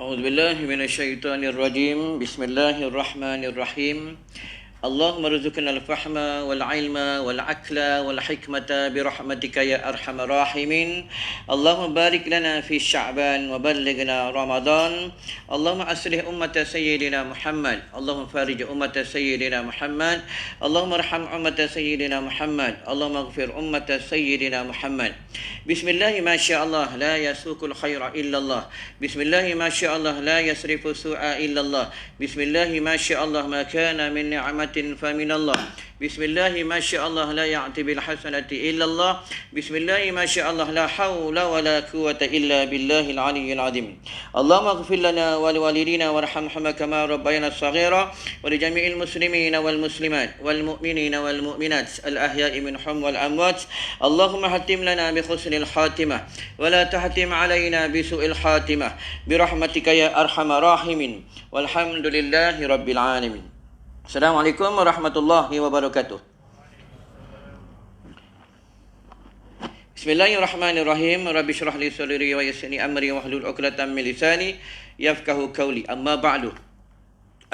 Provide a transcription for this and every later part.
أعوذ بالله من الشيطان الرجيم بسم الله الرحمن الرحيم اللهم ارزقنا الفهم والعلم والعقل والحكمة برحمتك يا أرحم الراحمين اللهم بارك لنا في شعبان وبلغنا رمضان اللهم أصلح أمة سيدنا محمد اللهم فارج أمة سيدنا محمد اللهم ارحم أمة سيدنا محمد اللهم اغفر أمة سيدنا محمد بسم الله ما شاء الله لا يسوق الخير إلا الله بسم الله ما شاء الله لا يصرف السوء إلا الله بسم الله ما شاء الله ما كان من نعمة فمن الله بسم الله ما شاء الله لا يعطي بالحسنة إلا الله بسم الله ما شاء الله لا حول ولا قوة إلا بالله العلي العظيم اللهم اغفر لنا ولوالدينا وارحمهما كما ربينا صغيرا ولجميع المسلمين والمسلمات والمؤمنين والمؤمنات الأحياء منهم والأموات اللهم حتم لنا بحسن الخاتمة ولا تحتم علينا بسوء الخاتمة برحمتك يا أرحم الراحمين والحمد لله رب العالمين. Assalamualaikum warahmatullahi wabarakatuh. Bismillahirrahmanirrahim. Rabbi shrah li sadri wa yassir li amri wahlul 'uqdatam min lisani yafqahu qawli. Amma ba'du.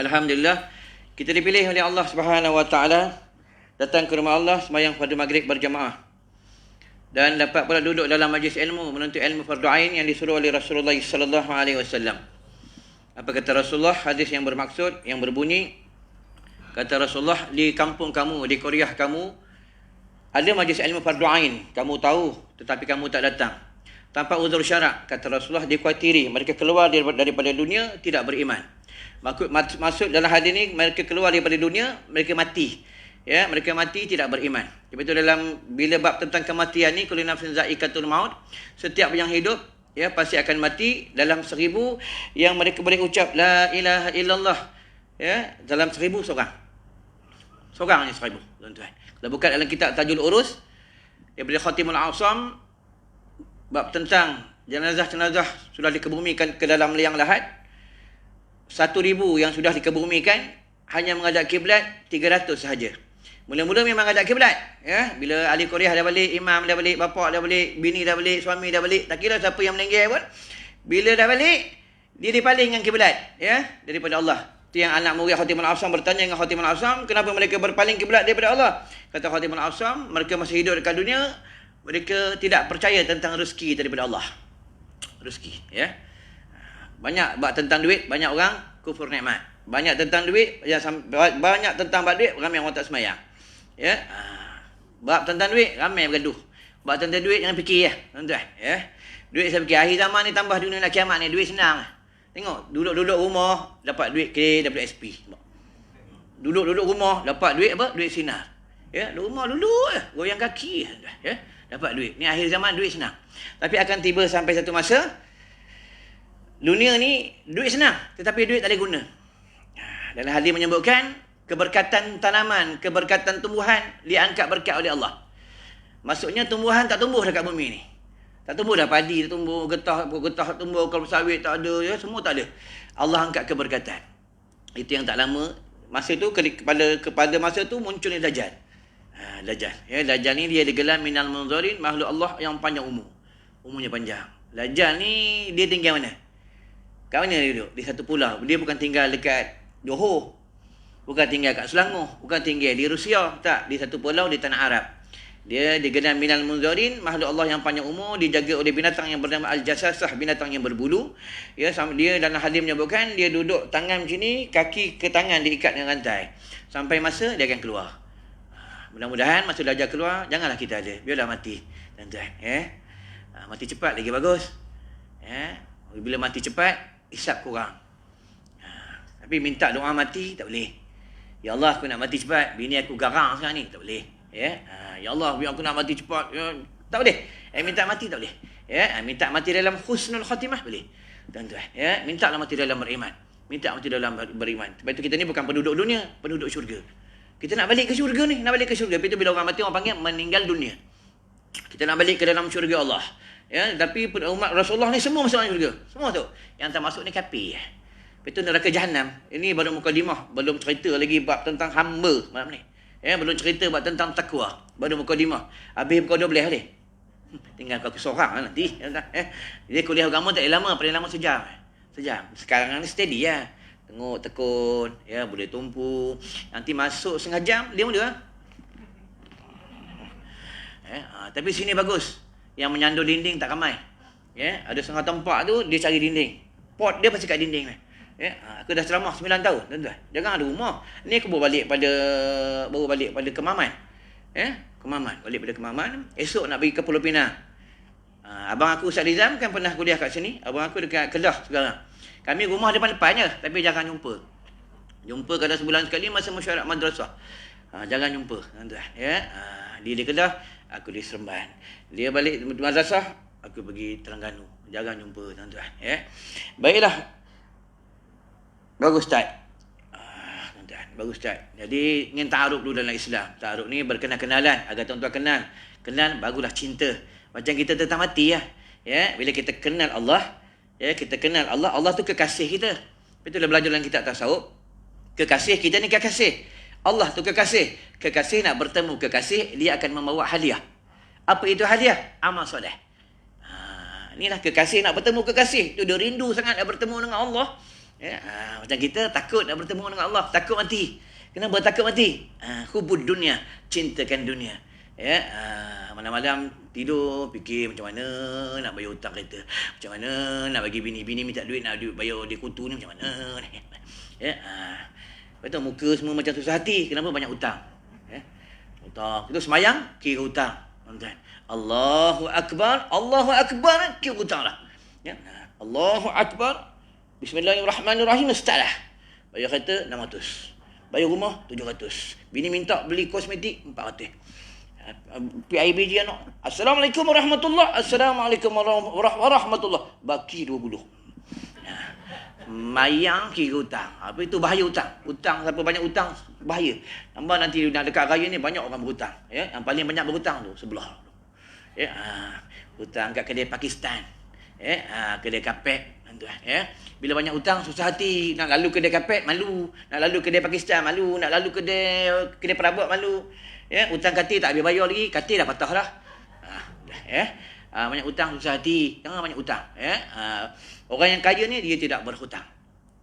Alhamdulillah, kita dipilih oleh Allah Subhanahu wa taala datang ke rumah Allah sembahyang pada maghrib berjamaah. Dan dapat pula duduk dalam majlis ilmu menuntut ilmu fardu ain yang disuruh oleh Rasulullah sallallahu alaihi wasallam. Apa kata Rasulullah? Hadis yang bermaksud yang berbunyi, kata Rasulullah, di kampung kamu, di Korea kamu, ada majlis ilmu fardu ain. Kamu tahu, tetapi kamu tak datang. Tanpa uzur syarak, kata Rasulullah, dikuatiri mereka keluar daripada dunia tidak beriman. Maksud dalam hadis ini, mereka keluar daripada dunia, mereka mati. Ya, mereka mati tidak beriman. Sebab itu dalam bila bab tentang kematian ni, kullu nafsin za'iqatul maut, setiap yang hidup ya pasti akan mati. Dalam 1000 yang mereka boleh ucap la ilaha illallah, ya, dalam 1000 seorang. Seorang hanya 1000, tuan-tuan. Kalau bukan dalam kitab Tajul Urus daripada Khatimul Asam, bab tentang jenazah-jenazah sudah dikebumikan ke dalam liang lahat, 1000 yang sudah dikebumikan hanya menghadap kiblat 300 sahaja. Mula-mula memang menghadap kiblat, ya. Bila ahli Korea dah balik, imam dah balik, bapa dah balik, bini dah balik, suami dah balik, tak kira siapa yang meninggal pun, bila dah balik dia dipalingkan kiblat, ya, daripada Allah. Yang anak murid Khatimul Asam bertanya dengan Khatimul Asam, kenapa mereka berpaling kiblat daripada Allah? Kata Khatimul Asam, mereka masih hidup dekat dunia, mereka tidak percaya tentang rezeki daripada Allah. Rezeki, ya. Banyak bab tentang duit, banyak orang kufur nikmat. Banyak tentang duit, banyak tentang bab duit, ramai orang tak sembahyang. Ya. Bab tentang duit, ramai bergaduh. Bab tentang duit jangan fikir ya, tuan-tuan, ya. Duit saya fikir akhir zaman ni tambah dunia nak kiamat ni, duit senang. Tengok, duduk-duduk rumah, dapat duit KWSP. Duduk-duduk rumah, dapat duit apa? Duit sinar. Ya, duduk rumah duduk je, goyang kaki. Ya, dapat duit. Ni akhir zaman duit senang. Tapi akan tiba sampai satu masa, dunia ni duit senang, tetapi duit tak ada guna. Dalam hadis menyebutkan, keberkatan tanaman, keberkatan tumbuhan, diangkat berkat oleh Allah. Maksudnya tumbuhan tak tumbuh dekat bumi ni. Tak tumbuh dah, padi tak tumbuh, getah tumbuh, kelapa sawit tak ada, ya, semua tak ada. Allah angkat keberkatan. Itu yang tak lama, masa tu kepada masa tu munculnya Dajjal. Dajjal. Ya, Dajjal ni dia digelar minal munzarin, makhluk Allah yang panjang umur. Umurnya panjang. Dajjal ni dia tinggal mana? Kat mana dia duduk? Di satu pulau. Dia bukan tinggal dekat Johor. Bukan tinggal kat Selangor. Bukan tinggal di Rusia. Tak, di satu pulau di tanah Arab. Dia digelar minal munzarin, makhluk Allah yang panjang umur, dijaga oleh binatang yang bernama Al-Jassasah, binatang yang berbulu. Ya, dia dalam hadis menyebutkan dia duduk tangan macam ni, kaki ke tangan diikat dengan rantai. Sampai masa dia akan keluar. Mudah-mudahan masa Dajjal keluar, janganlah kita ada. Biarlah mati. Tuan-tuan, ya. Mati cepat lagi bagus. Ya. Bila mati cepat, hisap kurang. Tapi minta doa mati tak boleh. Ya Allah, aku nak mati cepat, bini aku garang sekarang ni, tak boleh. Ya, ya Allah, biar aku nak mati cepat. Ya, tak boleh. Minta mati tak boleh. Ya, minta mati dalam husnul khatimah boleh. Tuan-tuan, ya, mintalah mati dalam beriman. Minta mati dalam beriman. Sebab itu kita ni bukan penduduk dunia, penduduk syurga. Kita nak balik ke syurga ni, nak balik ke syurga. Itu bila orang mati orang panggil meninggal dunia. Kita nak balik ke dalam syurga Allah. Ya, tapi umat Rasulullah ni semua masuk dalam syurga. Semua tu. Yang tak masuk ni kafir. Itu neraka jahanam. Ini baru mukadimah, belum cerita lagi bab tentang hamba malam ni. Ya, belum cerita buat tentang takwa. Baru mukadimah. Habis pukul 12 hari. Tinggal kau seorang nanti. Dia kuliah agama tak lama, paling lama sejam. Sejam. Sekarang ni steady lah. Tengok tekun, ya, boleh tumpu. Nanti masuk setengah jam, dia mula. Tapi sini bagus. Yang menyandur dinding tak ramai. Ya, ada setengah tempat tu dia cari dinding. Pot dia pasti kat dinding ni. Ya, aku dah ceramah 9 tahun, tuan-tuan. Jangan ada rumah. Ni aku baru balik pada Kemaman. Ya, Kemaman, balik pada Kemaman. Esok nak pergi ke Pulau Pinang. Abang aku Ustaz Rizam kan pernah kuliah kat sini. Abang aku dekat Kedah sekarang. Kami rumah depan-depannya, tapi jangan jumpa. Jumpa kadang sebulan sekali masa mesyuarat madrasah. Jangan jumpa, tuan-tuan. Ya, dia di Kedah, aku di Seremban. Dia balik madrasah, aku pergi Terengganu. Jangan jumpa, tuan-tuan. Ya. Baiklah. Bagus Ustaz. Tuan-tuan, bagus Ustaz. Jadi ingin ta'aruf dulu dalam Islam. Ta'aruf ni berkenal-kenalan agar tuan-tuan kenal. Kenal barulah cinta. Macam kita tentang mati lah. Ya, bila kita kenal Allah, ya, kita kenal Allah, Allah tu kekasih kita. Betul dah belajar dalam kitab tasawuf. Kekasih kita ni kekasih. Allah tu kekasih. Kekasih nak bertemu kekasih, dia akan membawa hadiah. Apa itu hadiah? Amal soleh. Inilah kekasih nak bertemu kekasih. Tu dia rindu sangat nak bertemu dengan Allah. Ya, macam kita takut nak bertemu dengan Allah, takut mati. Kenapa takut mati? Hubud dunia, cintakan dunia. Ya, malam-malam tidur fikir macam mana nak bayar hutang kereta, macam mana nak bagi bini minta duit, nak duit bayar dia kutu ni macam mana. Ya, betul muka semua macam susah hati. Kenapa banyak hutang? Ya, hutang. Kita semayang kira hutang. Allahu Akbar, Allahu Akbar, kira hutang lah. Ya, Allahu Akbar. Bismillahirrahmanirrahim, start lah. Bayar kereta 600. Bayar rumah 700. Bini minta beli kosmetik 400. PIBG anak. Assalamualaikum warahmatullahi. Assalamualaikum warahmatullahi. Baki 20. Mayang kira hutang. Apa itu bahaya hutang? Hutang, siapa banyak hutang bahaya. Nampak nanti nak dekat raya ni banyak orang berhutang. Ya, yang paling banyak berhutang tu sebelah. Ya, hutang kat kedai Pakistan. Ya, kedai kapet. Ya, bila banyak hutang susah hati, nak lalu kedai kapet malu, nak lalu kedai Pakistan malu, nak lalu kedai perabot malu. Ya, hutang katil tak habis bayar lagi, katil dah patah dah. Ya, banyak hutang susah hati, jangan banyak hutang. Ya, orang yang kaya ni dia tidak berhutang.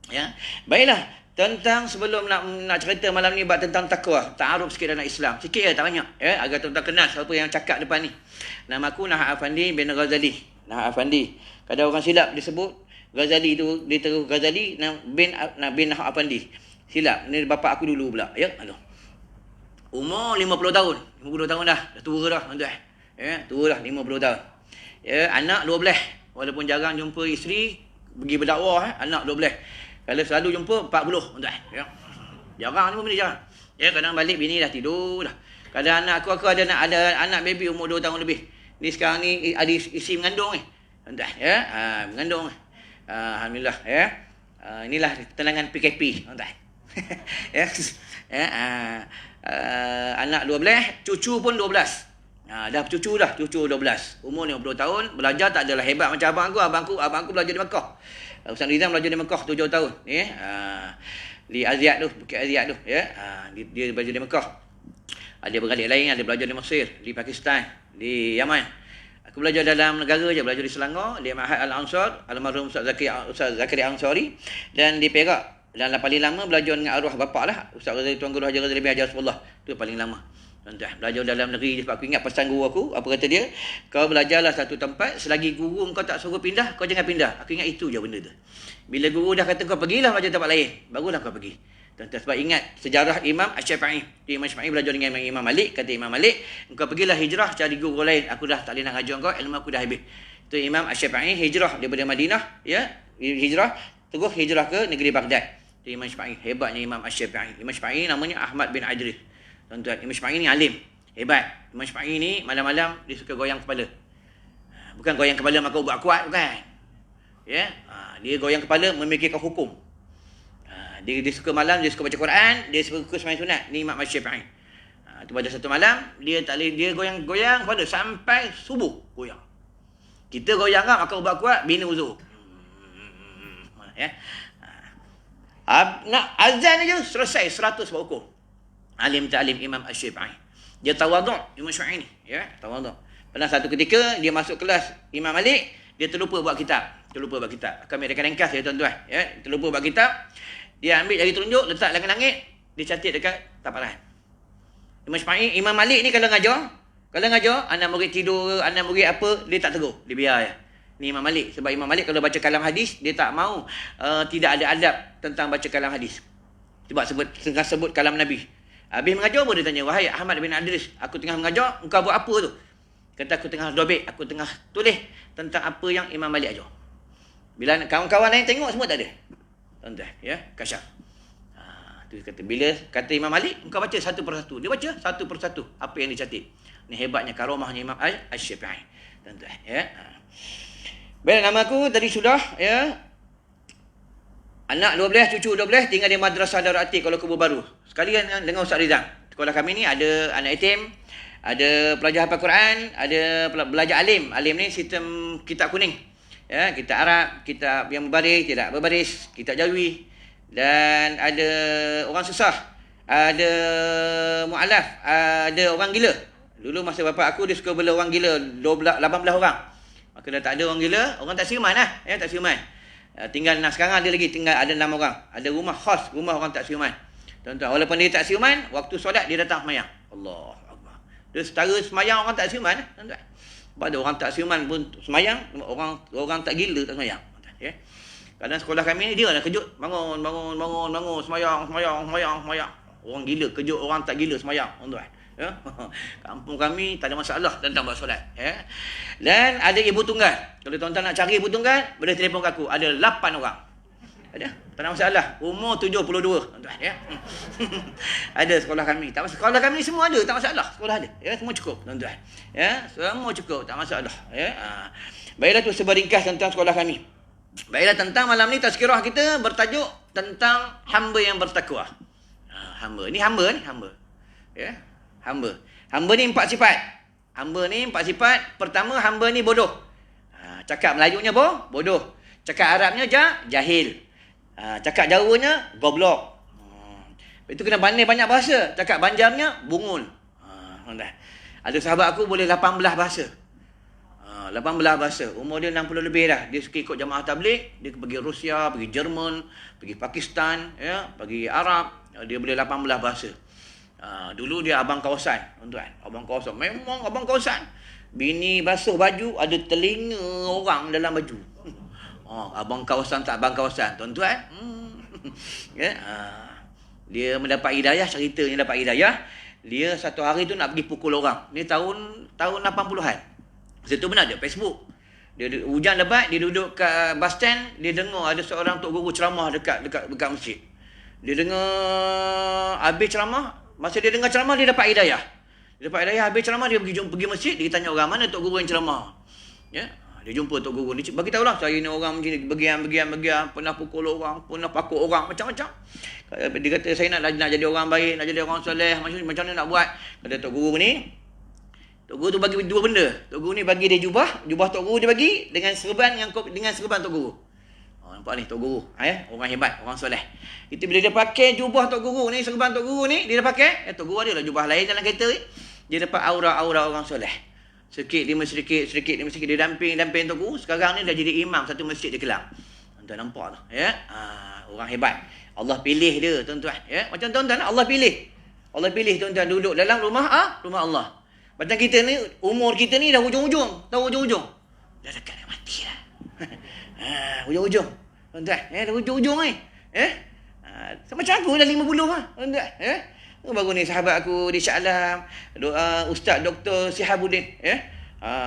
Ya, baiklah. Tentang sebelum nak cerita malam ni tentang takwa, ta'aruf sikit dalam Islam. Sikit je, tak banyak. Ya, agar tuan-tuan kenal siapa yang cakap depan ni. Nama aku Nahar Afandi bin Ghazali. Nahar Afandi. Kadang orang silap disebut Ghazali tu, dia terus Ghazali bin Nahar Afandi. Silap. Ni bapa aku dulu pula. Ya, umur 50 tahun. 50 tahun dah tua dah, tuan-tuan. Ya, tua dah 50 tahun. Ya, anak 12. Walaupun jarang jumpa isteri, pergi berdakwah, anak 12. Kalau selalu jumpa 40, tuan-tuan. Ya. Jarang jumpa bini jarang. Ya, kadang balik bini dah tidur dah. Kadang anak aku ada anak baby umur 2 tahun lebih. Ni sekarang ni ada isi mengandung ni. Tuan-tuan, ya. Mengandung. Alhamdulillah, ya. Inilah tenangan PKP, tuan-tuan. Ya. Ya, anak 12, cucu pun 12. Dah cucu 12. Umur 50 tahun, belajar tak adalah hebat macam abang aku belajar di Mekah. Ustaz Rizam belajar di Mekah 7 tahun, ya. Di Aziat tu, Bukit Aziat tu, ya. Dia belajar di Mekah. Ada beradik lain, ada belajar di Mesir, di Pakistan, di Yaman. Aku belajar dalam negara je, belajar di Selangor, di Ma'had Al-Ansar, almarhum Ustaz Zakaria Ansari, dan di Perak. Dan paling lama belajar dengan arwah bapak lah, Ustaz Ghazali Tuan Guru Haji Ghazali bin Haji Rasulullah. Itu paling lama. Tuan-tuan, belajar dalam negeri. Sebab aku ingat pesan guru aku, apa kata dia? Kau belajarlah satu tempat, selagi guru kau tak suruh pindah, kau jangan pindah. Aku ingat itu je benda tu. Bila guru dah kata kau pergilah belajar tempat lain, barulah kau pergi. Tuan-tuan, sebab ingat sejarah Imam Asy-Syafi'i. Imam Syafi'i belajar dengan Imam Malik. Kata Imam Malik, engkau pergilah hijrah cari guru lain. Aku dah tak boleh nak ngajar kau, ilmu aku dah habis. Itu Imam Asy-Syafi'i hijrah daripada Madinah, ya, hijrah terus hijrah ke negeri Baghdad. Itu Imam Syafi'i. Hebatnya Imam Asy-Syafi'i. Imam Syafi'i namanya Ahmad bin Idris. Tuan-tuan, Imam Syafi'i ni alim. Hebat. Imam Syafi'i ni malam-malam dia suka goyang kepala. Bukan goyang kepala maka ubat kuat, bukan. Ya, dia goyang kepala memikirkan hukum. Dia suka malam, dia suka baca Quran, dia suka sembahyang sunat. Ni Imam Syafi'i. Tu pada satu malam dia tak boleh, dia goyang-goyang pada sampai subuh goyang. Kita goyang kan maka ubat kuat bina uzur. Ya. Nak azan aja selesai 100 hukum. Alim ta'lim Imam Asy-Syafi'i. Dia tawaduk Imam Syafi'i ni, ya, tawaduk. Pernah satu ketika dia masuk kelas Imam Malik, dia terlupa buat kitab. Terlupa buat kitab. Kami ada ringkas ya tuan-tuan. Ya, terlupa buat kitab. Dia ambil jari telunjuk, letak langit-langit, dia catat dekat tapak tangan. Imam Malik ni kalau ngajar, anak murid tidur, anak murid apa, dia tak tegur. Dia biar je. Ni Imam Malik. Sebab Imam Malik kalau baca kalam hadis, dia tak mau tidak ada adab tentang baca kalam hadis. Sebab sebut kalam Nabi. Habis mengajar pun dia tanya, wahai Ahmad bin Adris, aku tengah mengajar, engkau buat apa tu? Kata aku tengah dobek, aku tengah tulis tentang apa yang Imam Malik ajar. Bila kawan-kawan lain tengok, semua tak ada. Tuan-tuan, ya, kasyaf. Tu kata, bila kata Imam Malik, engkau baca satu persatu. Dia baca satu persatu apa yang dicatat. Ni hebatnya karomahnya Imam Asy-Syafi'i. Tuan-tuan, ya. Baik, nama aku tadi sudah, ya. Anak 12, cucu 12, tinggal di Madrasah Darul Atiq Kuala Kubur Baru. Sekalian dengan Ustaz Rizal. Sekolah kami ni ada anak yatim, ada pelajar hafal Quran, ada belajar alim. Alim ni sistem kitab kuning. Ya, kitab Arab, kitab yang berbaris, tidak berbaris, kitab Jawi, dan ada orang susah, ada mu'alaf, ada orang gila. Dulu masa bapak aku dia suka bela orang gila 18 orang. Maka dah tak ada orang gila, orang tak siuman lah, ya, tak siuman. Tinggal sekarang ada lagi tinggal ada 6 orang. Ada rumah khas, rumah orang tak siuman. Tuan-tuan, walaupun dia tak siuman, waktu solat dia datang semayang. Allah Akbar. Dia setara semayang orang tak siuman, tuan-tuan. Sebab ada orang tak siuman pun semayang, orang tak gila tak semayang. Ya. Kadang sekolah kami ni dia nak kejut, bangun, semayang. Orang gila kejut orang tak gila semayang, tuan-tuan. Ya. Kampung kami tak ada masalah tentang buat solat, ya. Dan ada ibu tunggal. Kalau tuan-tuan nak cari ibu tunggal, boleh telefon ke aku. Ada 8 orang. Ada, tak ada masalah. Umur 72, tuan-tuan, ya. Ada sekolah kami. Tak masalah. Sekolah kami semua ada, tak masalah. Sekolah ada. Ya, semua cukup, tuan-tuan. Ya, semua cukup, tak masalah, ya. Baiklah, tu seberingkas tentang sekolah kami. Baiklah, tentang malam ni tazkirah kita bertajuk tentang hamba yang bertakwa. Hamba. Ini hamba ni, hamba. Ya, hamba. Hamba ni 4 sifat. Hamba ni 4 sifat. Pertama, hamba ni bodoh. Cakap Melayunya bodoh. Cakap Arabnya jahil. Cakap Jawanya goblok. Itu kena pandai banyak bahasa. Cakap Banjarnya bungul. Ada sahabat aku boleh 18 bahasa. 18 bahasa. Umur dia 60 lebih dah. Dia suka ikut jamaah tabligh. Dia pergi Rusia, pergi Jerman, pergi Pakistan, ya, pergi Arab. Dia boleh 18 bahasa. Dulu dia abang kawasan, tuan-tuan. Abang kawasan. Memang abang kawasan. Bini basuh baju, ada telinga orang dalam baju. Abang kawasan tak abang kawasan, tuan-tuan. Ya, dia mendapat hidayah, ceritanya dapat hidayah. Dia satu hari tu nak pergi pukul orang. Ni tahun 80-an. Masa tu benar dia Facebook. Dia hujan lebat, dia duduk kat bus stand, dia dengar ada seorang tok guru ceramah dekat masjid. Dia dengar habis ceramah, masa dia dengar ceramah dia dapat hidayah. Dia dapat hidayah, habis ceramah dia pergi masjid, dia tanya orang mana tok guru yang ceramah. Ya. Dia jumpa tok guru ni, bagi tahulah saya ni orang macam ni, bagian, pernah pukul orang, pernah pakuk orang, macam-macam. Dia kata saya nak jadi orang baik, nak jadi orang soleh, macam mana nak buat? Kata tok guru ni, tok guru tu bagi 2 benda. Tok guru ni bagi dia jubah tok guru dia bagi dengan serban tok guru. Nampak ni tok guru, orang hebat, orang soleh. Itu bila dia pakai jubah tok guru ni, serban tok guru ni, dia dah pakai, tok guru ada lah jubah lain dalam kereta ni. Dia dapat aura-aura orang soleh. Sedikit demi sedikit dia damping tok guru. Sekarang ni dah jadi imam satu masjid di Kelang. Tuan-tuan nampak tu, ya. Orang hebat. Allah pilih dia, tuan-tuan, ya. Macam tuan-tuan Allah pilih. Allah pilih tuan-tuan duduk dalam rumah Allah. Macam kita ni, umur kita ni dah hujung-hujung. Tahu hujung-hujung? Dah dekat nak mati dah. Hujung-hujung. Tuan-tuan, dah hujung-hujung ni. Macam aku dah 50 lah, tuan-tuan, ya. Baru ni sahabat aku di Shah Alam, Ustaz Dr. Sihabuddin, ya.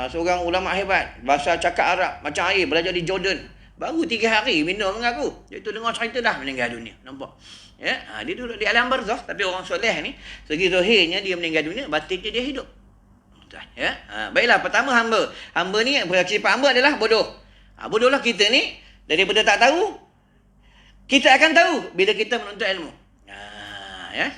Seorang ulama hebat, bahasa cakap Arab macam air, belajar di Jordan. Baru 3 hari minum dengan aku. Dia tu dengar cerita dah meninggal dunia. Nampak? Ya, dia duduk di alam barzakh, tapi orang soleh ni segi zahirnya dia meninggal dunia, batinnya dia hidup. Ya. Baiklah, pertama hamba. Hamba ni sifat hamba adalah bodoh. Bodohlah kita ni, daripada tak tahu kita akan tahu bila kita menuntut ilmu. Ya.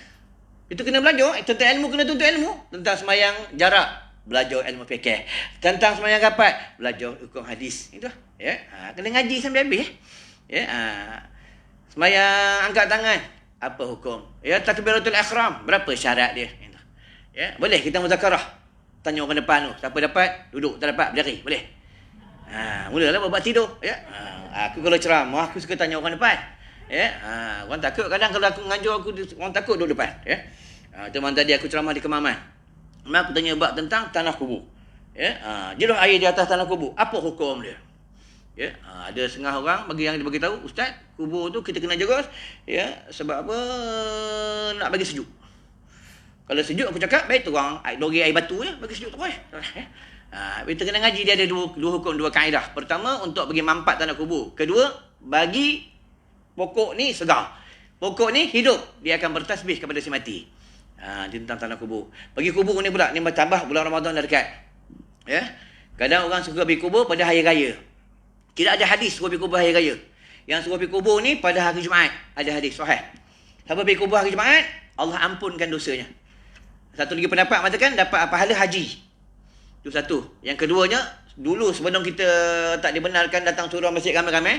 Itu kena belajar. Tentang ilmu kena tuntut ilmu. Tentang semayang jarak, belajar ilmu fikih. Tentang semayang rapat, belajar hukum hadis. Itu. Ya. Kena ngaji sampai habis. Ya. Semayang angkat tangan, apa hukum? Ya, takbiratul ihram, berapa syarat dia? Itu. Ya. Boleh kita muzakarah. Tanya orang depan tu. Siapa dapat, duduk. Tak dapat, berlari. Boleh. Mulalah buat tidur. Ya. Aku kalau ceramah, aku suka tanya orang depan. Ya. Orang takut kadang kalau aku mengajar, orang takut duduk depan. Ya. Teman tadi aku ceramah di Kemaman. Aku tanya bab tentang tanah kubur. Ya. Jeruh air di atas tanah kubur. Apa hukum dia? Ya, ada setengah orang yang bagi tahu, ustaz, kubur tu kita kena jaga, ya, sebab apa? Nak bagi sejuk. Kalau sejuk aku cakap, baik turang dori air batu je, bagi sejuk terus. Kita kena ngaji, dia ada dua hukum, dua kaedah. Pertama, untuk bagi manfaat tanah kubur. Kedua, bagi pokok ni segar. Pokok ni hidup, dia akan bertasbih kepada si mati. Tentang tanah kubur. Bagi kubur ni pula, ni bertambah bulan Ramadan dah dekat. Ya. Kadang orang suka bagi kubur pada hari raya. Tidak ada hadis suruh pergi kubur hari raya. Yang suruh pergi kubur ni pada hari Jumaat. Ada hadis sahih. Siapa pergi kubur hari Jumaat, Allah ampunkan dosanya. Satu lagi pendapat mengatakan dapat pahala haji. Itu satu. Yang keduanya, dulu sebelum kita tak dibenarkan datang surau masjid ramai-ramai,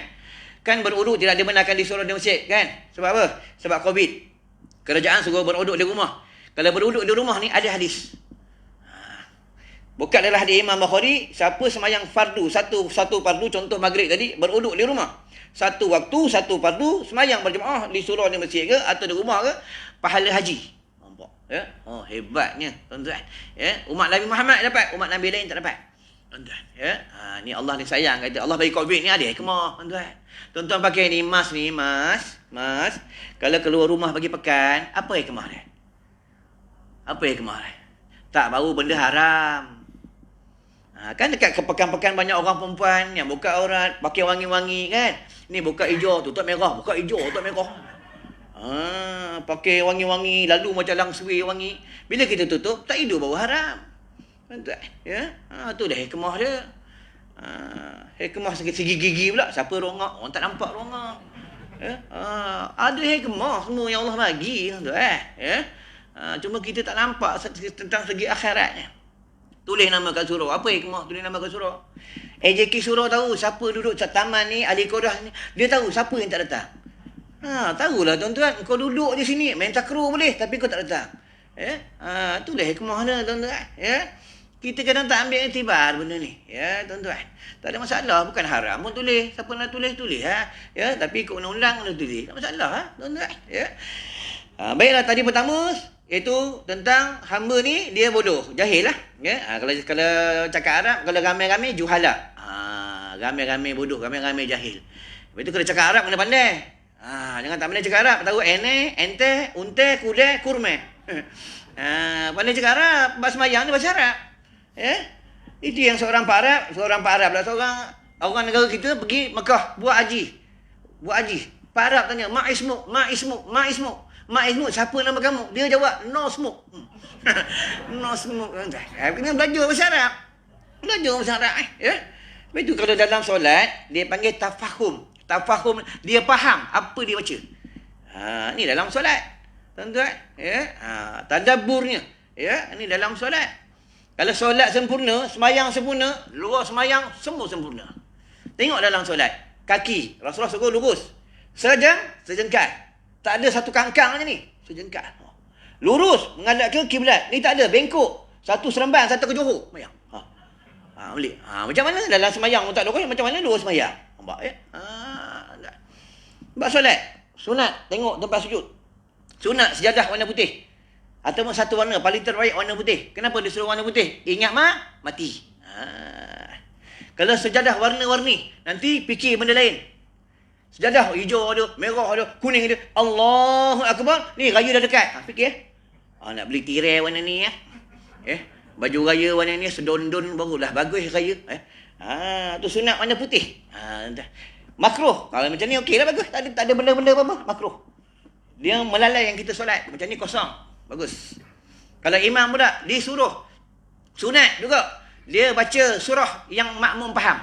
kan beruduk tidak dibenarkan di surau di masjid, kan? Sebab apa? Sebab Covid. Kerajaan suruh beruduk di rumah. Kalau beruduk di rumah ni ada hadis. Bukan adalah hadis Imam Bukhari, siapa semayang fardu, satu fardu, contoh maghrib tadi, beruduk di rumah. Satu waktu, satu fardu, semayang berjemaah di surau di masjid ke, atau di rumah ke, pahala haji. Nampak? Ya? Hebatnya, tuan-tuan. Ya? Umat Nabi Muhammad dapat, umat Nabi lain tak dapat. Tuan-tuan. Ya? Ni Allah ni sayang, kata Allah bagi Covid ni ada hikmah, tuan-tuan. Tuan-tuan pakai ni, mas. Kalau keluar rumah bagi pekan, apa hikmah dia? Apa hikmah dia? Tak bau benda haram. Kan dekat ke pekan-pekan banyak orang perempuan yang buka aurat, pakai wangi-wangi kan. Ni buka hijau, tutup merah, buka hijau, tutup merah. Pakai wangi-wangi, lalu macam langsui wangi. Bila kita tutup, tak hidup bau haram. Ya? Tu dah hikmah dia. Hikmah segi gigi pula. Siapa rongak? Orang tak nampak rongak. Ya? Ada hikmah semua yang Allah bagi. Ya? Cuma kita tak nampak tentang segi akhiratnya. Tulis nama kat surau. Apa hikmah tulis nama kat surau? AJK surau tahu siapa duduk kat taman ni, ahli Quran ni. Dia tahu siapa yang tak datang. Tahulah tuan-tuan. Kau duduk di sini, main takraw boleh, tapi kau tak datang. Itulah hikmah dia, tuan-tuan. Ya? Kita kadang tak ambil iktibar benda ni. Ya, tuan-tuan. Tak ada masalah. Bukan haram pun tulis. Siapa nak tulis, tulis. Ya? Tapi ikut undang-undang nak tulis. Tak masalah, tuan-tuan. Ya? Baiklah, tadi pertama, iaitu tentang hamba ni dia bodoh, jahil lah. Ya? Kalau cakap Arab, kalau ramai-ramai juhala. Ramai-ramai bodoh, ramai-ramai jahil. Lepas tu kalau cakap Arab kena pandai. Jangan tak pandai cakap Arab, tahu ene, ente, unte, kude, kurme. Pandai cakap Arab, bahasa semayang ni bahasa Arab. Ya? Itu yang seorang Pak Arab lah, seorang orang negara kita pergi Mekah buat haji. Pak Arab tanya, mak ismuk, siapa nama kamu? Dia jawab, no smoke. No smoke. Kena belajar bahasa Arab. Ya? Lepas tu kalau dalam solat, dia panggil tafahum. Tafahum, dia faham apa dia baca. Ni dalam solat. Tuan-tuan. Ya? Tadabburnya. Ya? Ni dalam solat. Kalau solat sempurna, semayang sempurna, luar semayang, semua sempurna. Tengok dalam solat. Kaki, Rasulullah suruh lurus. Sejengkal. Tak ada satu kangkang je ni. Sejengkal. Lurus menghadap ke kiblat. Ni tak ada. Bengkok. Satu seremban, satu ke Johor. Semayang. Boleh. Macam mana dalam semayang pun tak lurus. Macam mana luar semayang. Nampak ya? Buat solat. Sunat. Tengok tempat sujud. Sunat sejadah warna putih. Ataupun satu warna. Paling terbaik warna putih. Kenapa dia suruh warna putih? Ingat mati. Kalau sejadah warna-warni. Nanti fikir benda lain. Sejadah hijau ada, merah ada, kuning ada. Allahu Akbar. Ni raya dah dekat. Fikir. Nak beli tirai warna ni ya. Baju raya warna ni sedondon barulah bagus raya. Tu sunat warna putih. Makruh. Kalau macam ni okeylah bagus. Tak ada benda-benda apa-apa. Makruh. Dia melalai yang kita solat. Macam ni kosong. Bagus. Kalau imam pula disuruh sunat juga. Dia baca surah yang makmum faham.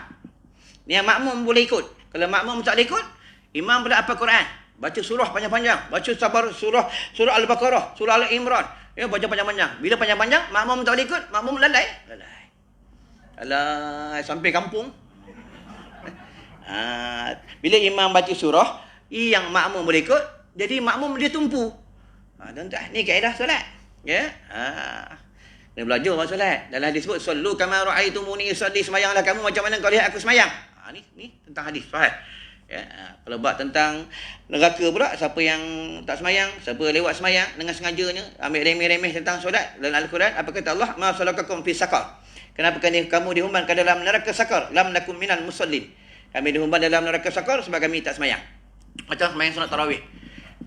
Yang makmum boleh ikut. Kalau makmum tak boleh ikut, imam pula apa Quran. Baca surah panjang-panjang. Baca surah Al-Baqarah, surah Al-Imran. Ya, baca panjang-panjang. Bila panjang-panjang, makmum tak boleh ikut, makmum lalai. Alah, sampai kampung. Bila imam baca surah, yang makmum boleh ikut, jadi makmum dia tumpu. Tuan-tuan, ni kaedah solat. Ya. Kena belajar buat solat. Dalam hadis sebut, sallu kama ra'aitumuni usalli, semayanglah kamu macam mana kau lihat aku semayang. Ni tentang hadis faham. Ya, kalau bab tentang neraka pula, siapa yang tak semayang, siapa lewat semayang dengan sengajanya ambil remeh-remeh tentang solat dalam Al-Quran, apa kata Allah? Ma salakakum fi saqar. Kenapa kamu dihumban ke dalam neraka sakar? Lam nakum minal musallin. Kami dihumban dalam neraka sakar sebab kami tak semayang. Macam semayang sunat tarawih.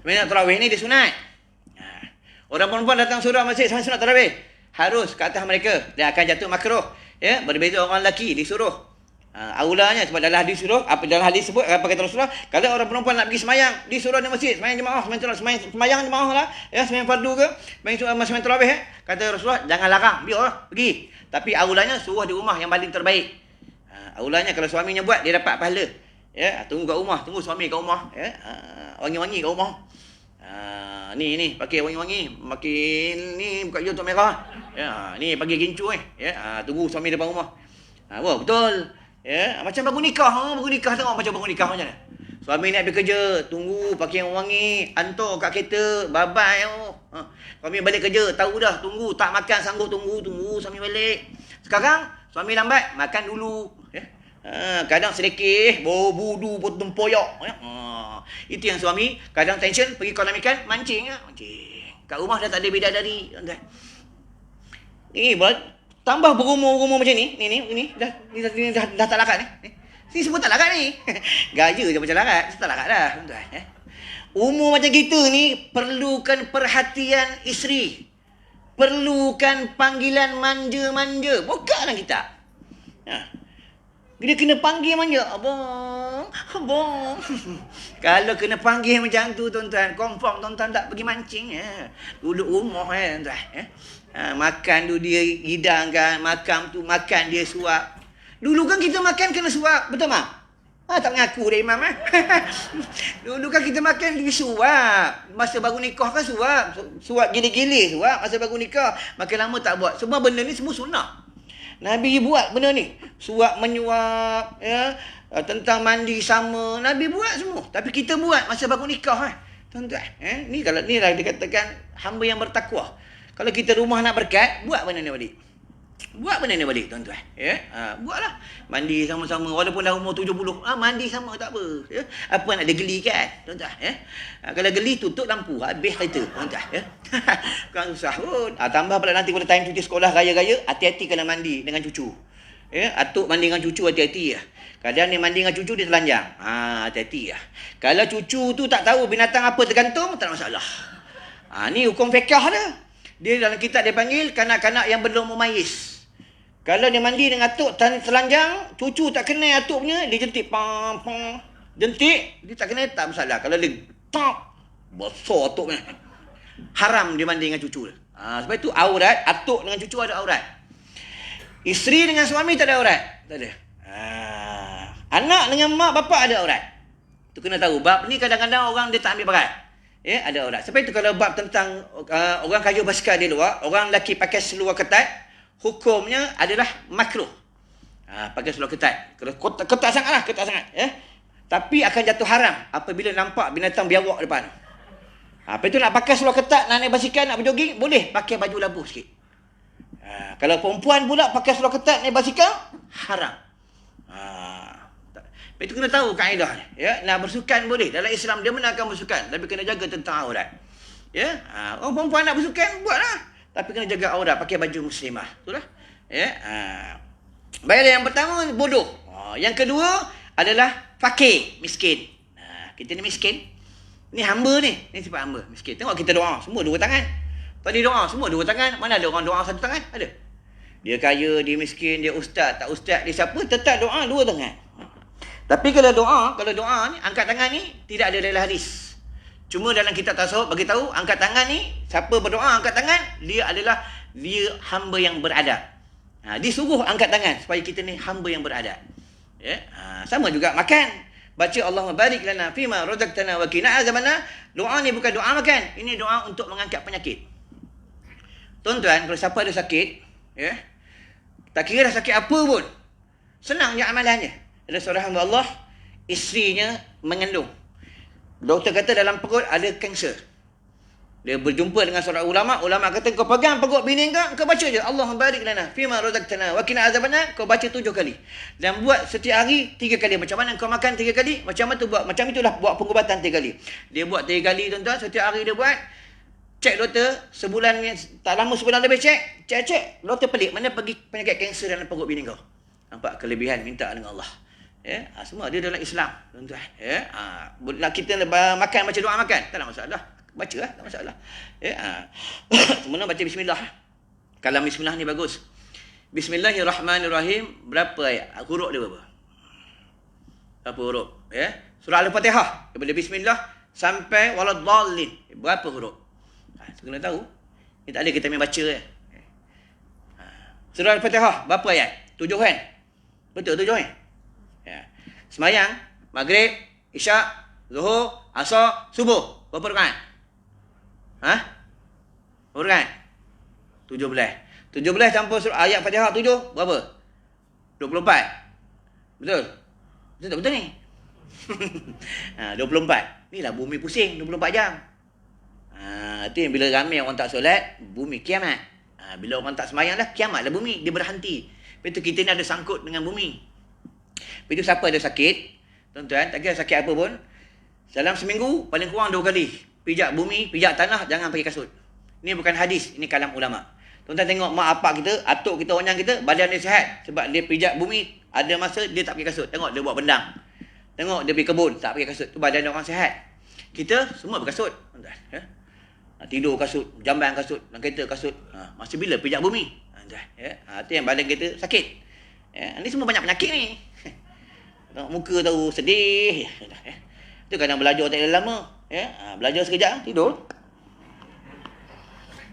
Semayang tarawih ni dia sunat. Orang perempuan datang surau masjid semayang sunat tarawih, harus ke atas mereka, dia akan jatuh makruh. Ya, berbeza orang lelaki disuruh. Aulanya sebab dalam hadis suruh, apa dalam hadis sebut apa kata Rasulullah, kalau orang perempuan nak pergi semayang disuruh di masjid, semayang jemaah, semayang jemaah lah, ya, semayang fardu ke, semayang tarawih, kata Rasulullah jangan larang, biar pergi. Tapi aulanya suruh di rumah yang paling terbaik. Aulanya kalau suaminya buat dia dapat pahala. Ya, tunggu kat rumah, tunggu suami kat rumah, ya. Wangi-wangi kat rumah. Ni pakai wangi-wangi, makin ni buka hijau merah. Ya, ni pagi gincu ya. Tunggu suami depan rumah. Wah, betul. Ya, macam baru nikah, tengok macam baru nikah macam mana. Suami nak pergi kerja, tunggu pakai wangi, hantar kat kereta, bye-bye. Suami balik kerja, tahu dah, tunggu, tak makan sanggup tunggu suami balik. Sekarang suami lambat, makan dulu. Ya. Kadang sedikit, bau budu, potong poyok. Ya. Itu yang suami, kadang tension, pergi kolam ikan, mancing. Kat rumah dah tak ada bidadari. Ni tambah berumur-umur macam ni dah tak larat ni. Ni semua tak larat ni. Gaya je macam larat, tak larat dah. Umur macam kita ni perlukan perhatian isteri. Perlukan panggilan manja-manja. Bukanlah kita. Dia kena panggil manja. Abang. Kalau kena panggil macam tu tuan-tuan, confirm tuan-tuan tak pergi mancing. Duduk rumah tuan-tuan. Makan tu dia hidangkan, makan tu makan dia suap. Dulu kan kita makan kena suap, betul mak? Tak mengaku dah imam Dulu kan kita makan dia suap. Masa baru nikah kan suap gili-gili suap masa baru nikah. Makin lama tak buat. Semua benda ni semua sunnah. Nabi buat benda ni. Suap menyuap, ya, tentang mandi sama, Nabi buat semua. Tapi kita buat masa baru nikah tuan-tuan. Ni kalau ni lah dikatakan hamba yang bertakwa. Kalau kita rumah nak berkat, buat benda ni balik. Tuan-tuan. Ya? Buatlah. Mandi sama-sama. Walaupun dah umur 70. Mandi sama tak apa. Ya? Apa nak dia geli kan? Tuan-tuan. Ya? Kalau geli, tutup lampu. Habis kereta. Tuan-tuan. Ya? Bukan susah pun. Tambah pula nanti pada time cuti sekolah raya-raya, hati-hati kalau mandi dengan cucu. Ya? Atuk mandi dengan cucu, hati-hati ya. Kadang dia mandi dengan cucu, dia telanjang. Hati-hati ya. Kalau cucu tu tak tahu binatang apa tergantung, tak ada masalah. Ni hukum fiqah dia. Dia dalam kitab dia panggil kanak-kanak yang belum memayis. Kalau dia mandi dengan atuk telanjang, cucu tak kena atuk punya, dia jentik pam. Jentik, dia tak kena, tak masalah. Kalau dia besar atuk punya, haram dia mandi dengan cucu. Sebab itu aurat, atuk dengan cucu ada aurat. Isteri dengan suami tak ada aurat. Tak ada. Anak dengan mak bapak ada aurat. Tu kena tahu. Bab ni kadang-kadang orang dia tak ambil berat. Ya, ada aurat. Sebab itu kalau bab tentang orang kayuh basikal di luar, orang lelaki pakai seluar ketat, hukumnya adalah makruh. Pakai seluar ketat. Ketat sangatlah, ketat sangat. Ya. Tapi akan jatuh haram apabila nampak binatang biawak depan. Apa itu nak pakai seluar ketat, nak naik basikal, nak berjoging, boleh pakai baju labuh sikit. Kalau perempuan pula pakai seluar ketat, naik basikal, haram. Itu kena tahu kaedah ni. Ya, nak bersukan boleh. Dalam Islam dia benarkan bersukan, tapi kena jaga tentang aurat. Ya, orang perempuan nak bersukan buatlah, tapi kena jaga aurat, pakai baju muslimah. Itulah. Ya. Baiklah, yang pertama bodoh. Yang kedua adalah fakir, miskin. Kita ni miskin. Ni hamba ni. Ni sifat hamba, miskin. Tengok kita doa, semua dua tangan. Tadi doa semua dua tangan. Mana ada orang doa satu tangan? Ada. Dia kaya, dia miskin, dia ustaz, tak ustaz, dia siapa, tetap doa dua tangan. Tapi kalau doa ni, angkat tangan ni tidak ada dalam hadis. Cuma dalam kitab tasawuf bagi tahu angkat tangan ni, siapa berdoa angkat tangan, dia hamba yang beradab. Disuruh angkat tangan supaya kita ni hamba yang beradab. Ya, sama juga makan. Baca Allahumma barik lana fima razaqtana wa qina azabannar. Doa ni bukan doa makan, ini doa untuk mengangkat penyakit. Tuan-tuan, kalau siapa ada sakit, ya, tak kira dah sakit apa pun, senang je amalannya. Ada seorang hamba Allah, isterinya mengandung. Doktor kata dalam perut ada kanser. Dia berjumpa dengan seorang ulama, ulama kata kau pegang perut bini kau baca je Allahumma barik lana fima razaqtana wa qina azabannar, kau baca 7 kali. Dan buat setiap hari 3 kali. Macam mana kau makan 3 kali, macam mana tu buat. Macam itulah buat pengubatan 3 kali. Dia buat 3 kali tuan-tuan, setiap hari dia buat. Cek doktor, sebulan ni tak lama sebulan lebih cek. Doktor pelik, mana pergi penyakit kanser dalam perut bini kau. Nampak kelebihan minta dengan Allah. Ya, semua dia dalam Islam, tuan-tuan. Ya, nak kita makan baca doa makan, tak ada masalah. Baca lah, tak masalah. Ya, semua baca bismillah. Kalam bismillah ni bagus. Bismillahirrahmanirrahim. Berapa ayat? Huruf dia berapa? Berapa huruf? Ya. Surah Al-Fatihah daripada bismillah sampai waladdallin. Berapa huruf? Kita kena tahu. Ni tak ada kita main baca je. Surah Al-Fatihah berapa ayat? 7 kan? Betul 7 kan? Ya. Semayang, maghrib, isyak, zuhur, asar, subuh. Berapa rakaat? Berapa rakaat? 17 campur ayat Fatihah 7 berapa? 24. Betul? Betul tak betul ni? 24. Inilah bumi pusing 24 jam. Itu yang bila ramai orang tak solat, bumi kiamat. Bila orang tak semayang dah, kiamatlah bumi, dia berhenti. Lepas tu kita ni ada sangkut dengan bumi. Lepas tu siapa ada sakit, tuan-tuan, tak kira sakit apa pun, dalam seminggu paling kurang 2 kali pijak bumi, pijak tanah, jangan pakai kasut. Ini bukan hadis, ini kalam ulama. Tuan-tuan tengok mak apak kita, atuk kita, orang kita, badan dia sihat sebab dia pijak bumi. Ada masa dia tak pakai kasut. Tengok dia buat bendang. Tengok dia pergi kebun, tak pakai kasut. Tu badan dia orang sihat. Kita semua berkasut, tuan-tuan. Ya? Tidur kasut, jamban kasut, dalam kereta kasut. Masa bila pijak bumi? Ya? Itu yang badan kita sakit. Ya? Ini semua banyak penyakit ni. Tengok muka tahu sedih. Ya? Itu kadang belajar tak lama. Ya? Belajar sekejap, tidur.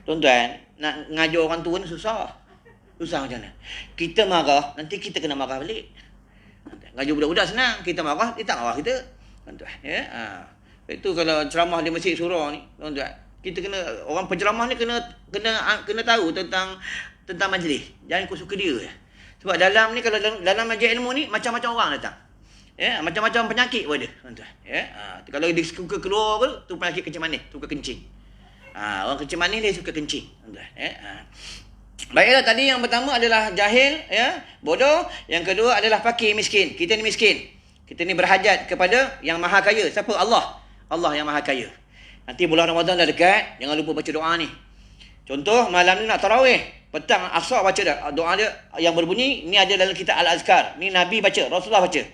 Tuan-tuan, nak ngajar orang tua ni susah. Susah macam mana? Kita marah, nanti kita kena marah balik. Ngajar budak-budak senang. Kita marah, dia tak marah kita. Tuan-tuan. Ya? Itu kalau ceramah di masjid surah ni, tuan-tuan. Kita kena, orang penceramah ni kena tahu tentang majlis. Jangan ikut suka dia. Sebab dalam ni, kalau dalam majlis ilmu ni, macam-macam orang datang. Ya, macam-macam penyakit pun ada, tuan-tuan. Ya, kalau dia suka keluar pun, tu penyakit kencing manis, suka kencing. Orang kencing manis dia suka kencing, tuan-tuan. Ya, baiklah, tadi yang pertama adalah jahil, ya, bodoh. Yang kedua adalah fakir, miskin. Kita ni miskin. Kita ni berhajat kepada yang maha kaya. Siapa? Allah. Allah yang maha kaya. Nanti bulan Ramadan dah dekat, jangan lupa baca doa ni. Contoh, malam ni nak tarawih. Petang, asar baca dah. Doa dia yang berbunyi, ni ada dalam kitab Al-Azkar. Ni Nabi baca, Rasulullah baca.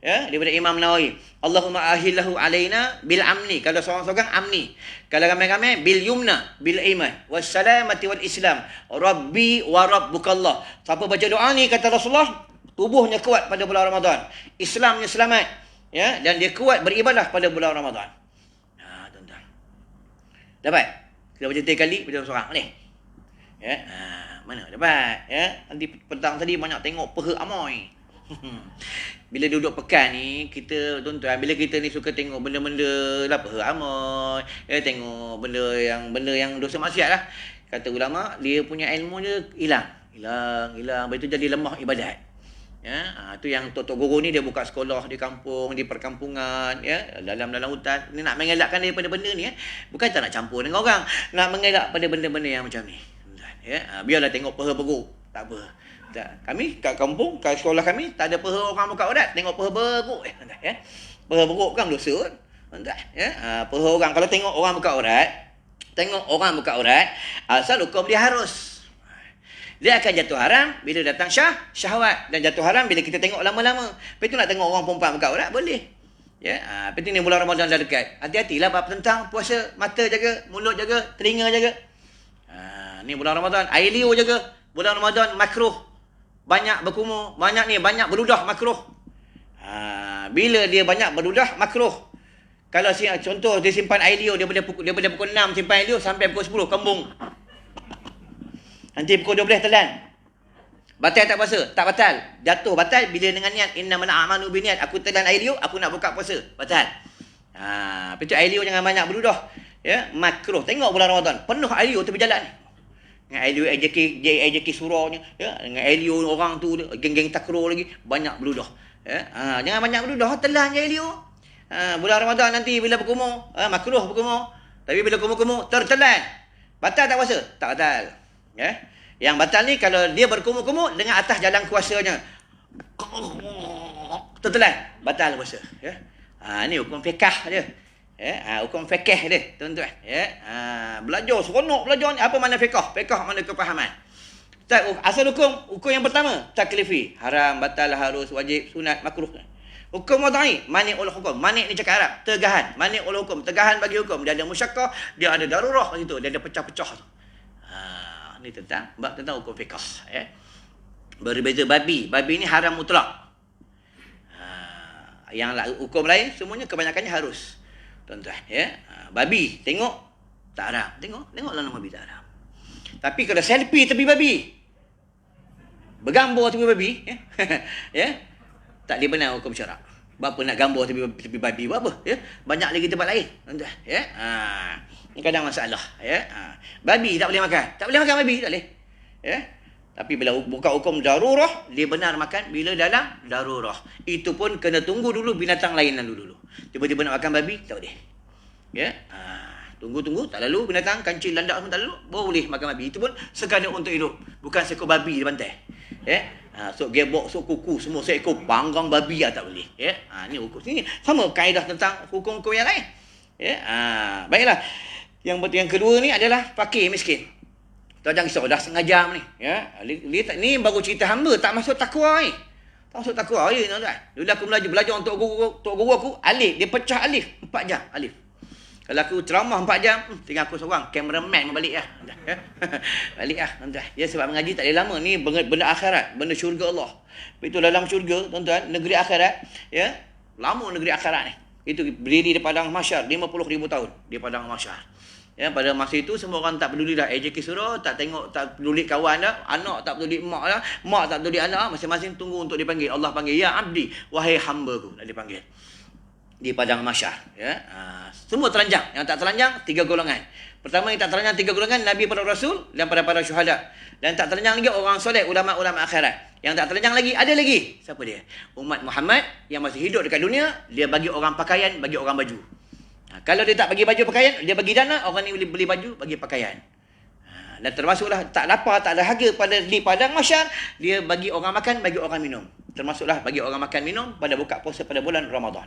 Ya, daripada Imam Nawawi. Allahumma ahillahu alaina bil amni. Kalau seorang-seorang amni. Kalau ramai-ramai bil yumna, bil iman, wassalamati wal islam. Rabbi wa rabbukallah. Siapa baca doa ni, kata Rasulullah, tubuhnya kuat pada bulan Ramadan. Islamnya selamat. Ya, dan dia kuat beribadah pada bulan Ramadan. Tuan-tuan. Dapat? Kita baca 3 kali, baca seorang ni. Ya, mana dapat? Ya, nanti petang tadi banyak tengok peha amoy. Bila duduk pekan ni, kita, tuan-tuan, bila kita ni suka tengok benda-benda lah, peha amoy, tengok benda yang dosa maksiat lah. Kata ulama, dia punya ilmu dia hilang. Lepas tu jadi lemah ibadat. Ya, tu yang tok-tok guru ni dia buka sekolah di kampung, di perkampungan, ya, dalam hutan. Ni nak mengelakkan daripada benda ni, bukan tak nak campur dengan orang, nak mengelak pada benda-benda yang macam ni. Ya, biarlah tengok peha beruk, tak apa. Kami kat kampung, kat sekolah kami tak ada peha orang buka aurat, tengok peha beruk. Ya. Peha beruk kan dosa. Ya, peha orang, kalau tengok orang buka aurat, asal hukum dia harus. Dia akan jatuh haram bila datang syahwat, dan jatuh haram bila kita tengok lama-lama. Lepas tu nak tengok orang perempuan buka aurat boleh. Ya, lepas tu ni bulan Ramadan dah dekat. Hati-hatilah bab tentang puasa, mata jaga, mulut jaga, telinga jaga. Ni bulan Ramadan, air liur jaga. Bulan Ramadan makruh. Banyak berkumur, banyak berludah makruh. Bila dia banyak berludah makruh. Kalau contoh dia simpan air liur daripada pukul 6 simpan air liur sampai pukul 10 kembung. Nanti pukul 12 telan. Batal tak puasa? Tak batal. Jatuh batal bila dengan niat innamal a'malu binniat. Aku telan air liur, aku nak buka puasa. Batal. Lepas tu air liur jangan banyak berludah. Ya, makruh. Tengok bulan Ramadan, penuh air liur tepi jalan. Dengan air liur AJK surahnya, ya, dengan air liur orang tu, geng-geng takraw lagi, banyak berludah. Ya, jangan banyak berludah, telan je air liur. Bulan Ramadan nanti bila berkumur, makruh berkumur. Tapi bila kumur-kumur tertelan, batal tak puasa? Tak batal. Ya. Yang batal ni kalau dia berkumur-kumur dengan atas jalan kuasanya. Tertelan, batal puasa. Ya. Ni hukum fiqh dia. Ya, hukum fiqh dia, tuan-tuan. Ya. Belajar seronok belajar ni. Apa makna fiqh? Fiqh makna kefahaman. Asal hukum yang pertama, taklifi. Haram, batal, harus, wajib, sunat, makruh. Hukum wadai, mani' ul hukum. Mani' ni cakap Arab, tegahan. Mani' ul hukum, tegahan bagi hukum. Dia ada musyakkah, dia ada darurah kat situ, dia ada pecah-pecah tu. Ni tentang hukum fiqh, ya. Berbeza babi. Babi ni haram mutlak. Yang hukum lain semuanya kebanyakannya harus. Tuan-tuan, ya. Babi tengok tak haram. Tengoklah nama babi tak haram. Tapi kalau selfie tepi babi, bergambar tepi babi, ya. Ya. Tak dia benar hukum syarak. Berapa nak gambar tepi babi buat apa? Ya? Banyak lagi tempat lain. Ya? Ni kadang masalah. Ya? Babi tak boleh makan. Tak boleh makan babi, tak boleh. Ya? Tapi bila buka hukum darurah, dia benar makan bila dalam darurah. Itu pun kena tunggu dulu binatang lain dulu. Tiba-tiba nak makan babi, tak boleh. Ya? Tunggu, tak lalu binatang, kancil, landak semua tak lalu, boleh makan babi. Itu pun sekadar untuk hidup. Bukan seekor babi di pantai. Ya? Sok gebok, sok kuku, semua seekor panggang babi tak boleh. Ya? Ni hukum sini sama kaedah tentang hukum-hukum yang lain. Ya? Baiklah. Yang kedua ni adalah fakir miskin. Tuan jangan risau, dah setengah jam ni. Ya? Ni baru cerita hamba, tak masuk takwa ni. Tak masuk takwa ni, tuan-tuan. Dulu aku belajar untuk guru aku, alif, dia pecah alif 4 jam alif. Kalau aku ceramah 4 jam, tinggal aku seorang, cameraman balik lah. Ya? Balik lah, tuan-tuan. Ya, sebab mengaji tak boleh lama. Ni benda akhirat, benda syurga Allah. Itu dalam syurga, tuan-tuan, negeri akhirat, ya, lama negeri akhirat ni. Itu berdiri di padang mahsyar 50,000 tahun di padang mahsyar. Ya, pada masa itu semua orang tak peduli dah AJK Surah, tak peduli kawan dah, anak tak peduli mak dah, mak tak peduli anak, masing-masing tunggu untuk dipanggil. Allah panggil, ya abdi, wahai hamba-Ku, nak dipanggil di padang mahsyar. Ya. Semua telanjang. Yang tak telanjang 3 golongan. Pertama yang tak telanjang 3 golongan, Nabi, para Rasul dan para syuhada. Dan tak telanjang lagi orang soleh, ulama-ulama akhirat. Yang tak telanjang lagi, ada lagi. Siapa dia? Umat Muhammad yang masih hidup dekat dunia, dia bagi orang pakaian, bagi orang baju. Kalau dia tak bagi baju pakaian, dia bagi dana, orang ni boleh beli baju, bagi pakaian. Dan termasuklah tak lapar, tak ada harga di padang mahsyar, dia bagi orang makan, bagi orang minum. Termasuklah bagi orang makan minum pada buka puasa pada bulan Ramadan.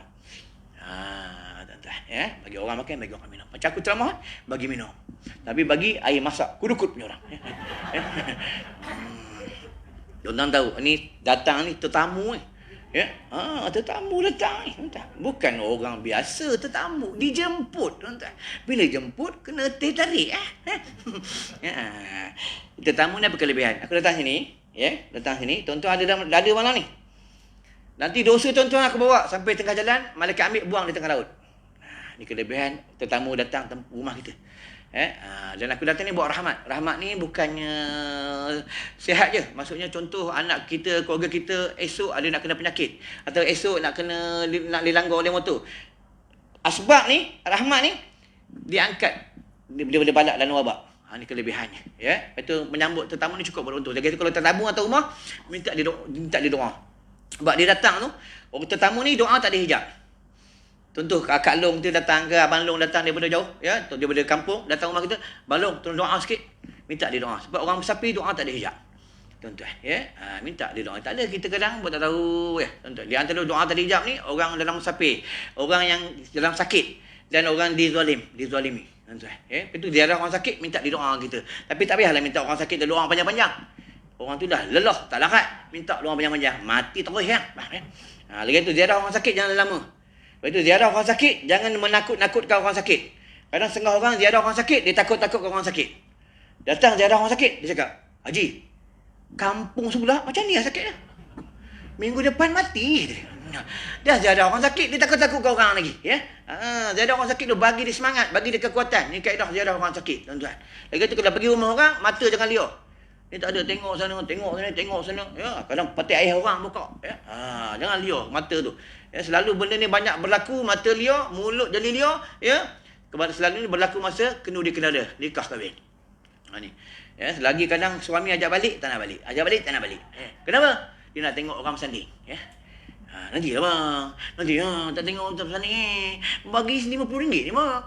Ya, bagi orang makan, bagi orang minum. Macam aku ceramah, bagi minum. Tapi bagi air masak, kudukut punya orang. Orang tahu, ni datang ni tetamu ni. Ya, tetamu datang ni. Bukan orang biasa tetamu, dijemput, tuan-tuan. Bila jemput kena teh tarik Tetamu ni apa kelebihan? Aku datang sini, ya, tuan-tuan ada mana ni? Nanti dosa tuan-tuan aku bawa sampai tengah jalan, malaikat ambil buang di tengah laut. Ni kelebihan tetamu datang rumah kita. Dan aku datang ni bawa rahmat. Rahmat ni bukannya sihat je. Maksudnya contoh anak kita, keluarga kita esok ada nak kena penyakit atau esok nak dilanggar oleh motor. Asbab ni, rahmat ni diangkat, dia boleh balak dalam wabak. Ni kelebihannya. Ya, itu menyambut tetamu ni cukup beruntung. Jadi kalau tetamu atau rumah minta dia doa. Sebab dia datang tu, orang tetamu ni doa tak ada hijab. Contoh Kak Long tu datang ke Abang Long datang daripada jauh, ya, daripada kampung datang rumah kita, Balong tolong doa sikit, minta dia doa. Sebab orang musafir doa tak ada hijab. Tuan-tuan, ya. Minta dia doa. Tak ada kita kadang buat tak tahu, ya. Tuan-tuan, di antara doa tak ada hijab ni orang dalam musafir, orang yang dalam sakit dan orang dizalimi. Tuan-tuan, ya. Itu ziarah orang sakit minta dia doa kita. Tapi tak payahlah minta orang sakit dia doa panjang-panjang. Orang tu dah lelah, tak larat, minta doa panjang-panjang, mati terus ya. Lagi tu ziarah orang sakit jangan lama. Lepas itu ziarah orang sakit, jangan menakut-nakutkan orang sakit. Kadang setengah orang ziarah orang sakit, dia takut-takutkan orang sakit. Datang ziarah orang sakit, dia cakap, Haji, kampung sebelah macam ni lah sakit dia. Minggu depan mati. Dah ziarah orang sakit, dia takut-takutkan orang lagi. Ya? Ziarah orang sakit tu bagi dia semangat, bagi dia kekuatan. Ni kaedah ziarah orang sakit, tuan-tuan. Lagi tu kalau pergi rumah orang, mata jangan liar. Ni tak ada tengok sana. Ya, kadang petik air orang buka. Ya? Jangan liar mata tu. Ya, selalu benda ni banyak berlaku, mata liar, mulut jadi liar, ya. Selalu ni berlaku masa kenuri kenara, nikah kahwin. Ni. Ya, selagi kadang suami ajak balik, tak nak balik. Kenapa? Dia nak tengok orang bersanding, ya. Nanti lah bang. Tak tengok orang bersanding. Bagi RM50 ni bang.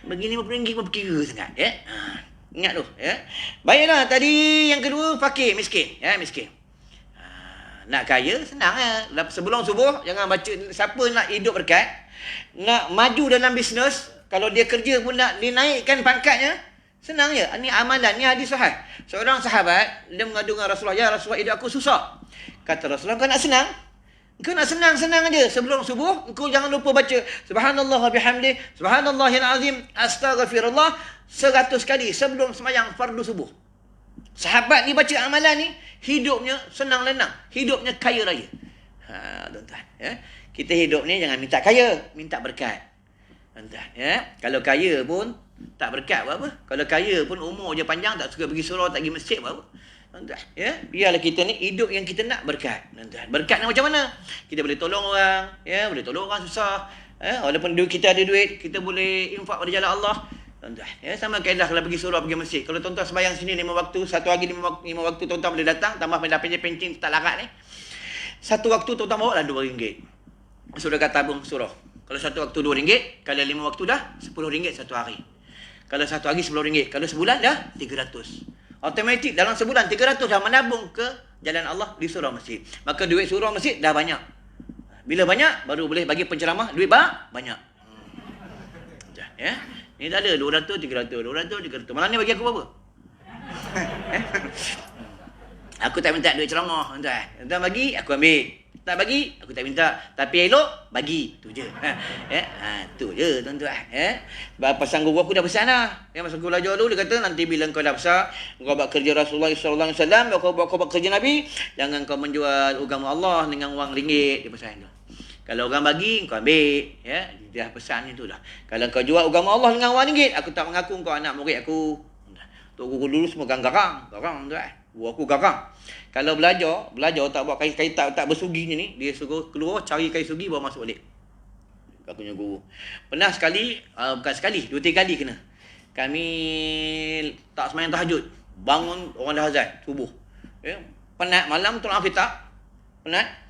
Bagi RM50 pun berkira sangat. Ya. Ingat tu. Ya. Baiklah, tadi yang kedua, fakir, miskin. Ya, miskin. Nak kaya, senang ya. Sebelum subuh, jangan baca. Siapa nak hidup berkat, nak maju dalam bisnes, kalau dia kerja pun nak dinaikkan pangkatnya, senang je. Ini amalan, ni hadis sahih. Seorang sahabat, dia mengadu dengan Rasulullah, ya Rasulullah, hidup aku susah. Kata Rasulullah, kau nak senang? Kau nak senang-senang aja. Sebelum subuh, kau jangan lupa baca Subhanallah wa bihamdih, Subhanallahil azim, Astaghfirullah 100 kali sebelum sembahyang fardu subuh. Sahabat ni baca amalan ni, hidupnya senang lenang, hidupnya kaya raya. Tuan-tuan, ya. Kita hidup ni jangan minta kaya, minta berkat. Tuan-tuan, ya. Kalau kaya pun tak berkat apa? Kalau kaya pun umur je panjang, tak suka pergi surau, tak pergi masjid apa? Tuan-tuan, ya. Biarlah kita ni hidup yang kita nak berkat. Tuan-tuan, berkat ni macam mana? Kita boleh tolong orang, ya, boleh tolong orang susah. Ya, walaupun kita ada duit, kita boleh infak pada jalan Allah. Tuan-tuan, ya, sama kaedah kalau pergi surau, pergi masjid. Kalau tuan-tuan sembahyang sini 5 waktu, satu hari 5 waktu tuan-tuan boleh datang, tambah pada pencing tak larat ni. Satu waktu tuan-tuan bawa lah RM2. Sudah kata tabung surau. Kalau satu waktu RM2, kalau 5 waktu dah RM10 satu hari. Kalau satu hari RM10, kalau sebulan dah 300. Automatik dalam sebulan 300 dah menabung ke jalan Allah di surau masjid. Maka duit surau masjid dah banyak. Bila banyak, baru boleh bagi penceramah duit banyak. Ya. Ni tak ada 200, 300, 200, 300. Malam ni bagi aku berapa? Aku tak minta duit ceramah, tuan. Tuan bagi, aku ambil. Tak bagi, aku tak minta. Tapi elok, bagi. Tu je. Tu je, tuan-tuan. Pasal guru aku dah pesan dah. Masa aku belajar dulu, dia kata, nanti bila kau dah besar, kau buat kerja Rasulullah SAW, kau buat kerja Nabi, jangan kau menjual agama Allah dengan wang ringgit. Dia pesan tu. Kalau orang bagi, kau ambil. Ya, dia pesan itu dah. Kalau kau jual agama Allah dengan wang ringgit, aku tak mengaku kau anak murid aku. Tok guru dulu semua garang. Garang, tuan. Guru aku garang. Kalau belajar tak buat kain tak bersuginya ni, dia suruh keluar cari kain sugi bawa masuk balik. Aku punya guru. Pernah sekali, bukan sekali, 2-3 kali kena. Kami tak sembahyang tahajud. Bangun orang dah azan subuh. Ya, penat malam tu tak. Penat.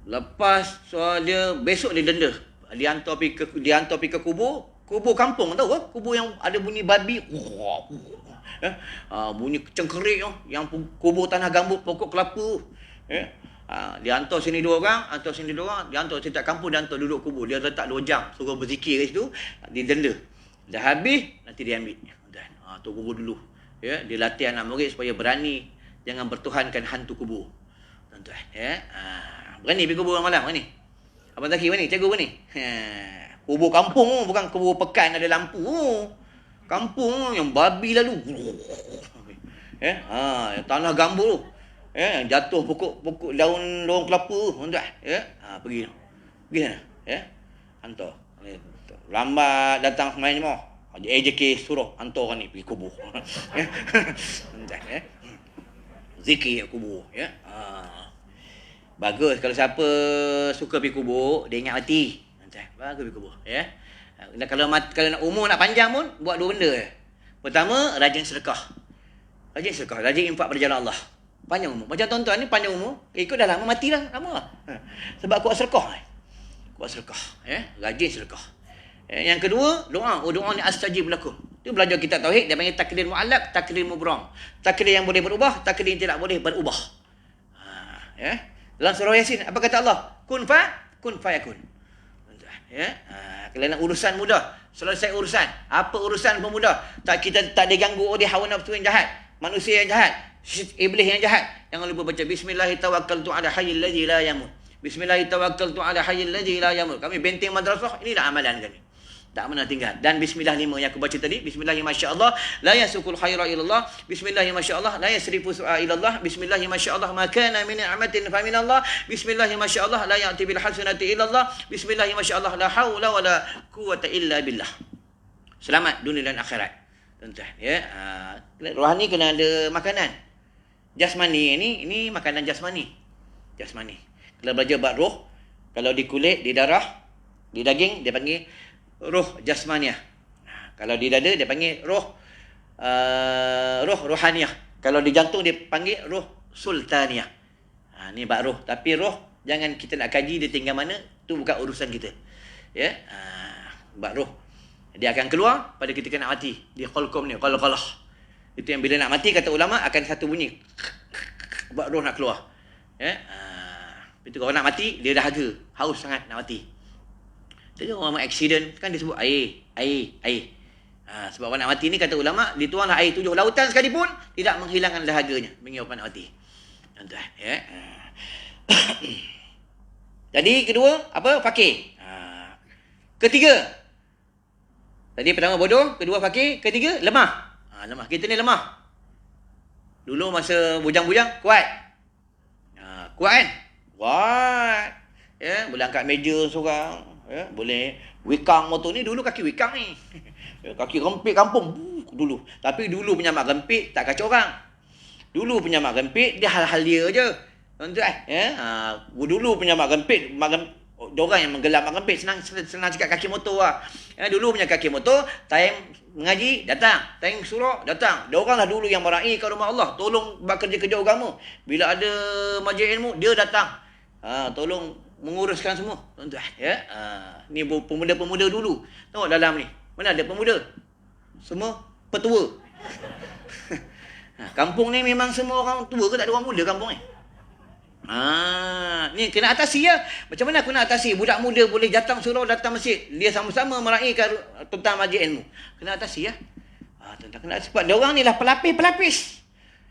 Lepas dia besok dia denda. Dia hantar pergi ke kubur kampung, tahu ke? Kubur yang ada bunyi babi. Bunyi cengkerik yang kubur tanah gambut pokok kelapa. Dia hantar sini 2 orang, hantar sini 2 orang, dia hantar setiap kampung, dia hantar duduk kubur. Dia letak 2 jam suruh berzikir kat situ, dia denda. Dah habis nanti dia ambil. Tok guru dulu. Ya, dia latih anak murid supaya berani jangan bertuhankan hantu kubur. Tuan-tuan, ya. Berani pergi kubur malam ni. Abang Zaki ni, cikgu ni. Kubur kampung, bukan kubur pekan ada lampu. Kampung yang babi lalu. Tanah gambut. Jatuh pokok daun kelapa, tuan-tuan. Pergi sana. Hantar. Lambat datang semain semua. AJK suruh hantar orang ni pergi kubur. Tuan-tuan, zikir kubur, bagus kalau siapa suka pergi kubur, dia ingat mati. Bagus pergi kubur, ya. Kalau nak umur nak panjang pun buat 2 benda. Pertama, rajin sedekah. Rajin infak pada jalan Allah. Panjang umur. Macam tuan-tuan ni panjang umur, ikut dah lama mati dah, lama lah. Sebab kuat sedekah. Rajin sedekah. Yang kedua, doa. Doa ni astajib lakum. Dia belajar kitab tauhid, dia panggil takdir mu'allaq, takdir mubram. Takdir yang boleh berubah, takdir yang tidak boleh berubah. Dalam surah Yasin, apa kata Allah? Kun fayakun. Kalau nak urusan mudah, selesai urusan. Apa urusan pun mudah. Kita tak diganggu oleh hawa nafsu yang jahat, manusia yang jahat, iblis yang jahat. Jangan lupa baca Bismillahirrahmanirrahim ala hayyil ladzi la yamut. Bismillahirrahmanirrahim ala hayyil ladzi la yamut. Kami benteng madrasah, inilah amalan kami. Tak pernah tinggal. Dan bismillah 5 yang aku baca tadi. Bismillahi masyaallah la yasukul khaira ilallah. Bismillahi masyaallah la yasrifu su'a ilallah. Bismillahi masyaallah ma kana min ni'matin fa min Allah. Bismillahi masyaallah la ya'ti bil hasanati ilallah. Bismillahi masyaallah la haula wala quwwata illa billah. Selamat dunia dan akhirat. Tuan-tuan, ya. Rohani kena ada makanan. Jasmani ini makanan jasmani. Kalau belajar bab roh, kalau di kulit, di darah, di daging dia panggil roh jasmaniah. Kalau di dada dia panggil roh rohaniah. Kalau di jantung dia panggil roh sultaniah. Ni bab roh. Tapi roh jangan kita nak kaji dia tinggal mana, tu bukan urusan kita. Ya. Bab roh. Dia akan keluar pada ketika nak mati. Dia qalqum ni, qalqalah. Itu yang bila nak mati, kata ulama, akan satu bunyi. Buat roh nak keluar. Itu kalau nak mati, dia dahaga. Haus sangat nak mati. Jadi orang accident, kan dia sebut air. Sebab orang nak mati ni, kata ulama, dituanglah air 7 lautan sekalipun, tidak menghilangkan dahaganya. Bagi orang nak mati. Jadi kedua, apa? Fakir. Ketiga. Tadi pertama bodoh, kedua fakir, ketiga lemah. Lemah. Kita ni lemah. Dulu masa bujang-bujang, kuat. Kuat kan? Kuat. Boleh angkat meja seorang. Boleh wikang motor ni. Dulu kaki wikang ni. Kaki rempit kampung. Dulu. Tapi dulu punya mak rempit, tak kacau orang. Dulu punya mak rempit, dia hal-hal dia je. Tuan-tuan, dulu punya mak rempit, orang yang menggelap mak rempit, senang cakap kaki motor lah. Dulu punya kaki motor, time mengaji, datang. Time surau, datang. Diorang lah dulu yang meraih ke rumah Allah. Tolong buat kerja-kerja agama. Bila ada majlis ilmu, dia datang. Tolong menguruskan semua. Tuan-tuan, ni pemuda-pemuda dulu. Tengok dalam ni. Mana ada pemuda? Semua petua. Kampung ni memang semua orang tua ke tak ada orang muda kampung ni? Ni kena atasi ya. Macam mana aku nak atasi? Budak muda boleh datang surau, datang masjid. Dia sama-sama meraihkan tentang majlis ilmu. Kena atasi ya. Tuan-tuan, kena atasi. Sebab dia orang ni lah pelapis-pelapis.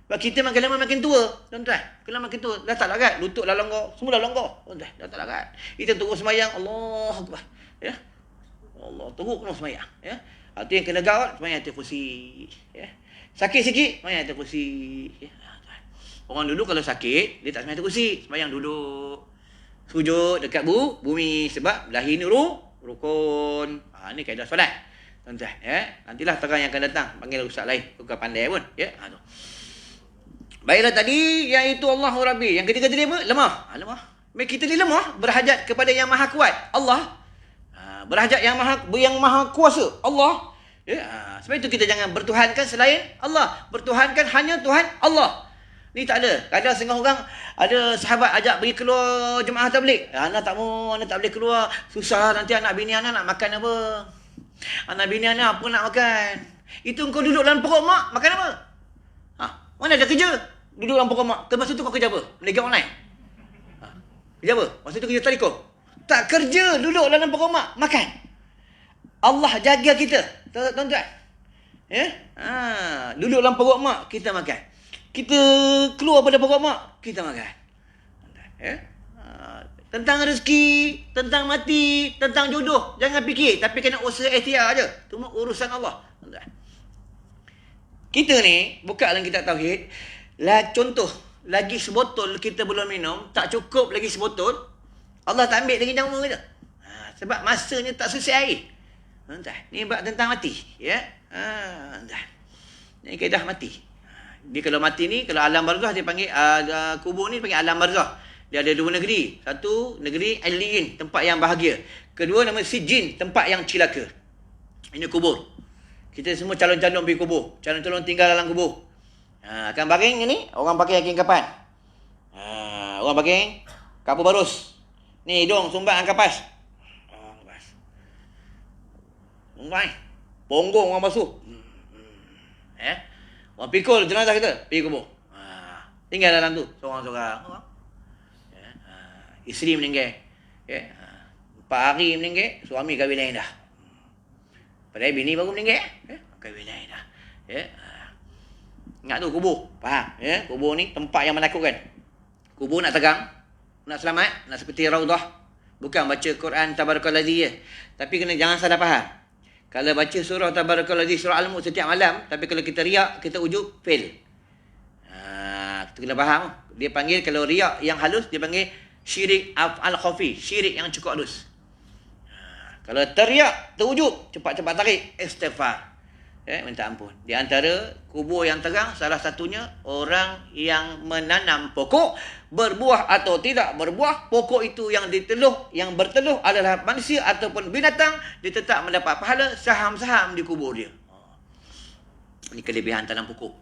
Sebab kita makin lama makin tua. Tuan-tuan, kena makin tua. Dah tak larat. Lutut dah longgar. Semua dah longgar. Tuan-tuan, dah tak larat. Kita terus sembahyang. Allah Akbar. Ya. Allah, terus kena sembahyang. Ya. Itu yang kena gawat, sembahyang atas kursi. Ya. Sakit sikit, sembahyang atas kursi. Ya. Orang dulu kalau sakit, dia tak sembahyang atas kursi. Sembahyang duduk. Sujud dekat bumi. Sebab lahir ni rukun. Ni kaedah solat. Tuan-tuan, nantilah terang yang akan datang. Panggil ustaz lain. Bukan pandai pun. Ya. Baiklah tadi, iaitu Allahu Rabbi. Yang ketiga tadi apa? Lemah. Lemah. Kita ni lemah. Berhajat kepada yang maha kuat. Allah. Berhajat yang maha kuasa. Allah. Sebab itu kita jangan bertuhankan selain Allah. Bertuhankan hanya Tuhan Allah. Ni tak ada. Kadang setengah orang, ada sahabat ajak pergi keluar jemaah tabligh. Anak tak mau, anak tak boleh keluar. Susah, nanti anak bini anak nak makan apa? Anak bini anak apa nak makan? Itu kau duduk dalam perut mak, makan apa? Mana ada kerja? Duduk dalam perut mak. Masa tu kau kerja apa? Meniaga online? Kerja apa? Masa tu kerja telekom? Tak kerja, duduk dalam perut mak, makan. Allah jaga kita. Tuan-tuan. Duduk dalam perut mak, kita makan. Kita keluar pada perut mak, kita makan. Tentang rezeki, tentang mati, tentang jodoh, jangan fikir. Tapi kena usaha ikhtiar aja. Itu urusan Allah. Kita ni, buka dalam kitab Tauhid, contoh, lagi sebotol kita belum minum, tak cukup lagi sebotol, Allah tak ambil lagi nyawa kita. Sebab masanya tak selesai air. Ni bab tentang mati. Ya. Ni kaedah mati. Dia kalau mati ni, kalau alam barzah dia panggil, kubur ni panggil alam barzah. Dia ada 2 negeri. Satu, negeri Aliyin, tempat yang bahagia. Kedua, nama Sijin, tempat yang cilaka. Ini kubur. Kita semua calon-calon pergi kubur. Calon-calon tinggal dalam kubur. Akan baring ni, orang pakai kain kapan. Orang pakai kapur barus. Ni hidung, sumbat kapas. Kapas. Sumbat. Ponggong orang basuh. Orang pikul jenazah kita, pergi kubur. Tinggal dalam tu, seorang-seorang. Isteri meninggal. 4 hari meninggal, suami kahwin lain dah. Padahal bini baru meninggal. Kahwin lain dah. Ingat tu kubur. Faham? Kubur ni tempat yang menakutkan. Kubur nak tegang, nak selamat, nak seperti Raudah. Bukan baca Quran Tabarakalladzi je. Tapi jangan salah faham. Kalau baca surah Tabarakalladzi, surah Al-Mulk setiap malam, tapi kalau kita riak, kita ujub, fail. Kita kena faham. Dia panggil, kalau riak yang halus, dia panggil syirik al-khafi, syirik yang cukup halus. Kalau teriak, terujub, cepat-cepat tarik, istighfar. Minta ampun. Di antara kubur yang terang, salah satunya orang yang menanam pokok, berbuah atau tidak berbuah, pokok itu yang diteluh, yang berteluh adalah manusia ataupun binatang, dia tetap mendapat pahala saham-saham di kubur dia. Ini kelebihan tanam pokok.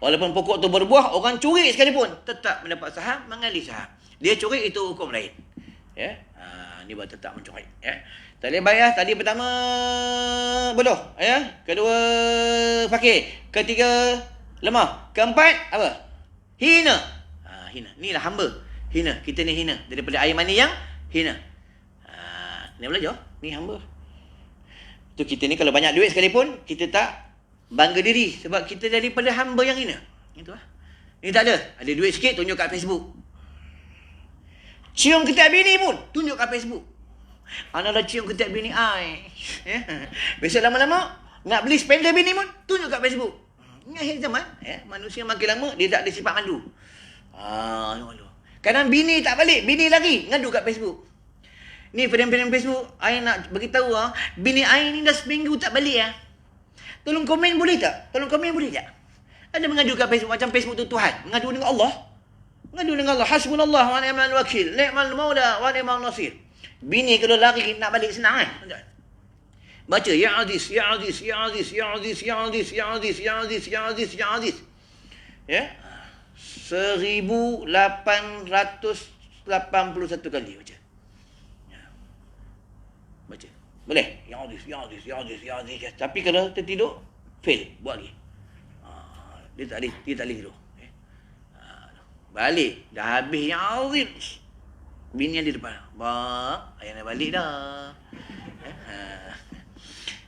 Walaupun pokok tu berbuah, orang curi sekalipun, tetap mendapat saham, mengalir saham. Dia curi, itu hukum lain. Ni baru tetap mencuri. Tak boleh bayar. Tadi pertama bodoh. Kedua fakir. Ketiga lemah. Keempat apa? Hina. Hina. Inilah hamba. Hina. Kita ni hina. Daripada air mani yang hina. Ni belajar. Ni hamba. Tu kita ni kalau banyak duit sekalipun, kita tak bangga diri. Sebab kita daripada hamba yang hina. Itulah. Ni tak ada. Ada duit sikit, tunjuk kat Facebook. Cium ketiak bini pun, tunjuk kat Facebook. Ana dah cium ketiak bini ai. Besok lama-lama, nak beli spender bini pun, tunjuk kat Facebook. Ini akhir zaman. Manusia makin lama, dia tak ada sifat malu. Kadang bini tak balik, bini lagi, ngadu kat Facebook. Ni friend-friend Facebook, I nak beritahu bini I ni dah seminggu tak balik Tolong komen boleh tak? Tolong komen boleh tak? Ada mengadu kat Facebook macam Facebook tu Tuhan. Mengadu dengan Allah. Mengadu dengan Allah. Hasbunallah wa ni'mal wakil. Ni'mal maula wa ni'mal nasir. Bini kalau lari nak balik senang Baca ya Aziz, ya Aziz, ya Aziz, ya Aziz, ya Aziz, ya Aziz, ya Aziz, ya Aziz, ya Aziz. 1881 kali baca. Baca. Boleh? Ya Aziz, ya Aziz, ya Aziz, ya Aziz. Tapi kalau tertidur, fail. Buat lagi. Dia tak boleh tidur. Balik. Dah habis ya Aziz. Bini ada depan. Bang, ayah nak balik dah.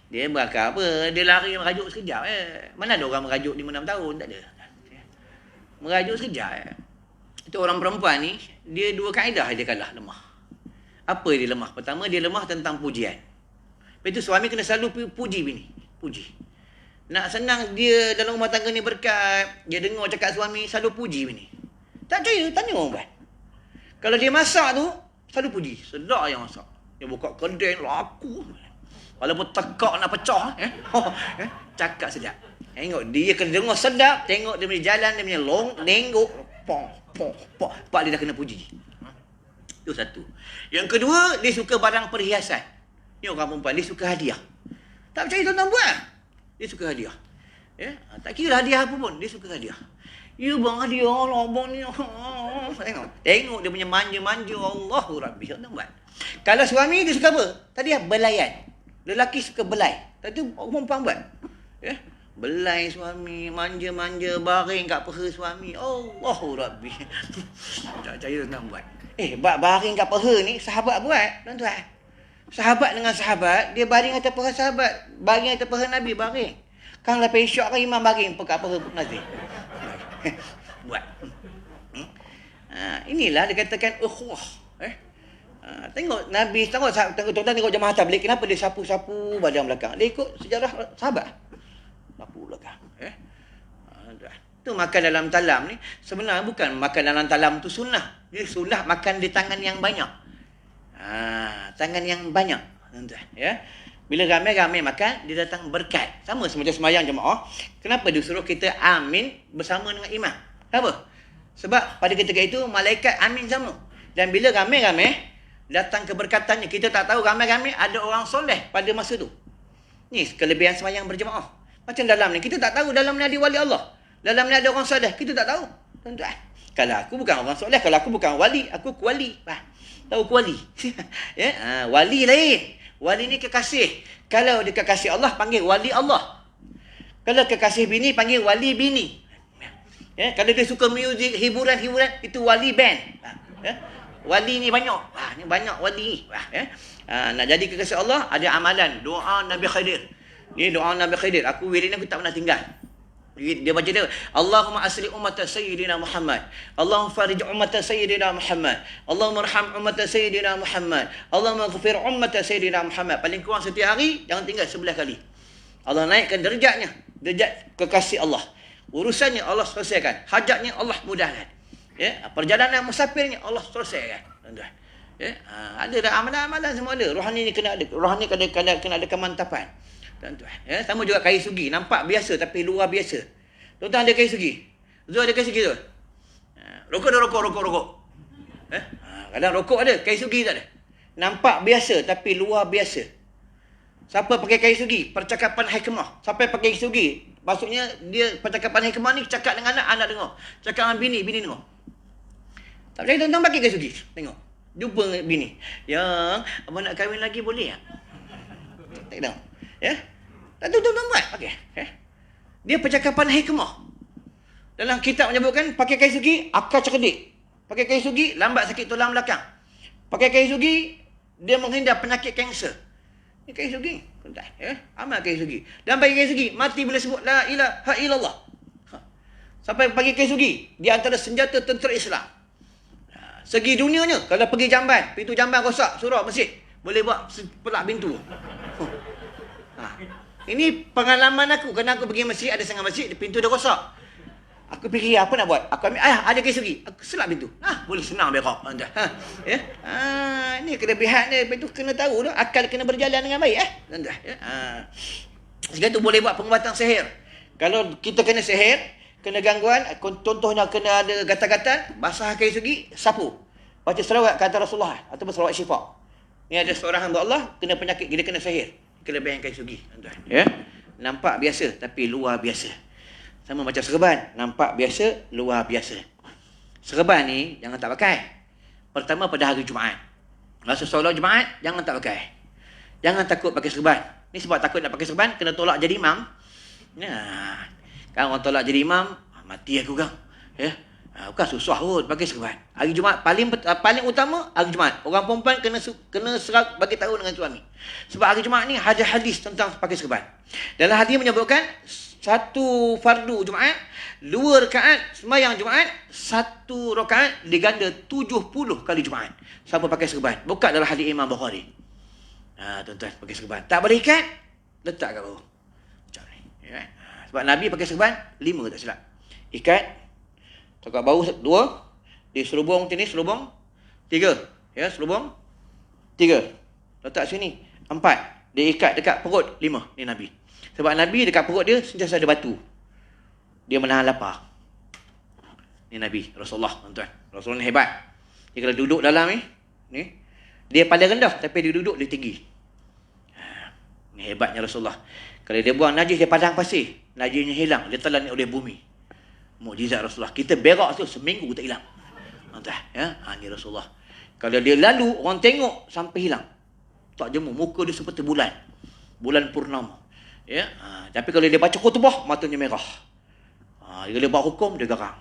Dia berakal apa? Dia lari merajuk sekejap. Mana ada orang merajuk 5-6 tahun? Tak ada. Merajuk sekejap. Itu orang perempuan ni, dia 2 kaedah dia kalah lemah. Apa dia lemah? Pertama, dia lemah tentang pujian. Lepas itu suami kena selalu puji bini. Puji. Nak senang dia dalam rumah tangga ni berkat, dia dengar cakap suami, selalu puji bini. Tak percaya, tanya orang kan. Kalau dia masak tu, selalu puji. Sedap yang masak. Dia buka kedai, laku. Walaupun tekak nak pecah. Cakap sedap. Tengok, dia kena dengar sedap. Tengok dia punya jalan, dia punya lenggok. Pong. Pak dia dah kena puji. Itu satu. Yang kedua, dia suka barang perhiasan. Ni orang perempuan, dia suka hadiah. Tak percaya tuan-tuan buat. Dia suka hadiah. Tak kira hadiah apa pun, dia suka hadiah. Ya bang, hadiah Allah, abang ni. Tengok dia punya manja-manja. Allahu Rabbi. Tuan-tuan buat. Kalau suami, dia suka apa? Tadi belayan. Lelaki suka belai. Tadi perempuan buat. Belai suami, manja-manja, baring kat peha suami. Allahu Rabbi. Tak percaya tuan-tuan buat. Baring kat peha ni, sahabat buat. Tuan-tuan. Sahabat dengan sahabat, dia baring atas peha sahabat. Baring atas peha Nabi, baring. Kalau lepas isyak kan imam baring kat peha Nabi. Buat. Inilah dikatakan ukhuwah. Tengok Nabi, tengok tuan-tuan tengok jemaah tabligh, kenapa dia sapu-sapu badan belakang? Dia ikut sejarah sahabat. Sapu belakang. Tu makan dalam talam ni sebenarnya bukan makan dalam talam tu sunnah. Dia sunnah makan di tangan yang banyak. Tangan yang banyak, tuan-tuan, Bila ramai-ramai makan, dia datang berkat. Sama macam sembahyang jemaah. Kenapa dia suruh kita amin bersama dengan imam? Kenapa? Sebab pada ketika itu malaikat amin sama. Dan bila ramai-ramai datang keberkatannya, kita tak tahu ramai-ramai ada orang soleh pada masa tu. Ni kelebihan sembahyang berjemaah. Macam dalam ni, kita tak tahu dalam ni ada wali Allah. Dalam ni ada orang soleh, kita tak tahu. Tuan-tuan. Kalau aku bukan orang soleh, kalau aku bukan wali, aku kuali. Tahu kuali? Wali lain. Wali ni kekasih. Kalau dia kekasih Allah, panggil wali Allah. Kalau kekasih bini, panggil wali bini. Kalau dia suka muzik, hiburan-hiburan, itu wali band. Wali ni banyak. Ni banyak wali. Nak jadi kekasih Allah, ada amalan. Doa Nabi Khidir. Ni doa Nabi Khidir. Aku wirid ni aku tak pernah tinggal. Dia baca dia, Allahumma asli ummata Sayyidina Muhammad. Allahumma farij ummata Sayyidina Muhammad. Allahumma arham ummata Sayyidina Muhammad. Allahumma ghafir ummata Sayyidina Muhammad. Paling kurang setiap hari, jangan tinggal 11 kali. Allah naikkan derajatnya. Derajat kekasih Allah. Urusannya Allah selesaikan. Hajatnya Allah mudahkan. Perjalanan musafirnya Allah selesaikan. Ada dah amalan-amalan semua ada. Rohani ni kena ada. Rohani kena ada kemantapan. Tuan-tuan. Sama juga kayu sugi. Nampak biasa tapi luar biasa. Tuan-tuan ada kayu sugi? Zul ada kayu sugi tu? Rokok dah rokok. Kadang rokok ada, kayu sugi tak ada. Nampak biasa tapi luar biasa. Siapa pakai kayu sugi? Percakapan hikmah. Siapa pakai kayu sugi? Maksudnya dia percakapan hikmah ni cakap dengan anak dengar. Cakap dengan bini dengar. Tak percaya tuan-tuan pakai kayu sugi? Tengok. Jumpa dengan bini. Yang, abang nak kahwin lagi boleh tak? Tak tahu. Ya? Tak tahu tuan buat. Okey. Dia percakapan hikmah. Dalam kitab menyebutkan pakai kain sugi akal cerdik. Pakai kain sugi lambat sakit tulang belakang. Pakai kain sugi dia menghindar penyakit kanser. Ini kain sugi. Ya? Amal kain sugi. Dan pakai kain sugi mati bila sebut la ilaha illallah. Sampai pakai kain sugi di antara senjata tentera Islam. Segi dunianya kalau pergi jamban, pintu jamban rosak, suruh masjid, boleh buat pelak pintu. Ini pengalaman aku. Kerana aku pergi masjid, ada setengah masjid, pintu dah rosak. Aku fikir apa nak buat? Aku ambil, ada kain sugi. Aku selap pintu. Boleh senang berak. Ini kelebihan dia. Itu kena tahu dah. Akal kena berjalan dengan baik. Sekarang tu boleh buat pengubatan sihir. Kalau kita kena sihir, kena gangguan, contohnya kena ada gatal-gatal, basah kain sugi, sapu. Baca selawat kata Rasulullah ataupun selawat syifa. Ni ada seorang hamba Allah kena penyakit, dia kena sihir. Kelebihan kain sugi. Ya? Nampak biasa tapi luar biasa. Sama macam serban, nampak biasa, luar biasa. Serban ni jangan tak pakai. Pertama pada hari Jumaat. Masa solat Jumaat jangan tak pakai. Jangan takut pakai serban. Ni sebab takut nak pakai serban kena tolak jadi imam. Kan orang tolak jadi imam, mati aku kan. Ya. Bukan susah pun pakai serban. Hari Jumaat paling utama hari Jumaat. Orang perempuan kena serap bagi tahu dengan suami. Sebab hari Jumaat ni ada hadis tentang pakai serban. Dalam hadis menyebutkan satu fardu Jumaat, 2 rakaat sembahyang Jumaat, 1 rakaat diganda 70 kali Jumaat. Siapa pakai serban? Buka dalam hadis Imam Bukhari. Tuan-tuan pakai serban. Tak boleh ikat, letak kat bawah. Macam ni. Ya. Sebab Nabi pakai serban 5 tak silap. Ikat dekat bau 2, di selubung sini selubung 3. Ya, selubung 3. Letak sini 4. Dia ikat dekat perut 5. Ni Nabi. Sebab Nabi dekat perut dia sentiasa ada batu. Dia menahan lapar. Ni Nabi Rasulullah, tuan-tuan. Rasulullah ni hebat. Dia kalau duduk dalam ni dia paling rendah tapi dia duduk dia tinggi. Ni hebatnya Rasulullah. Kalau dia buang najis dia padang pasir, najisnya hilang, dia telan oleh bumi. Mukjizat Rasulullah. Kita berak tu seminggu tak hilang. Tuan-tuan, ya. Ni Rasulullah. Kalau dia lalu orang tengok sampai hilang. Tak jemu, muka dia seperti bulan. Bulan purnama. Ya. Tapi kalau dia baca khutbah matanya merah. Kalau dia buat hukum dia garang.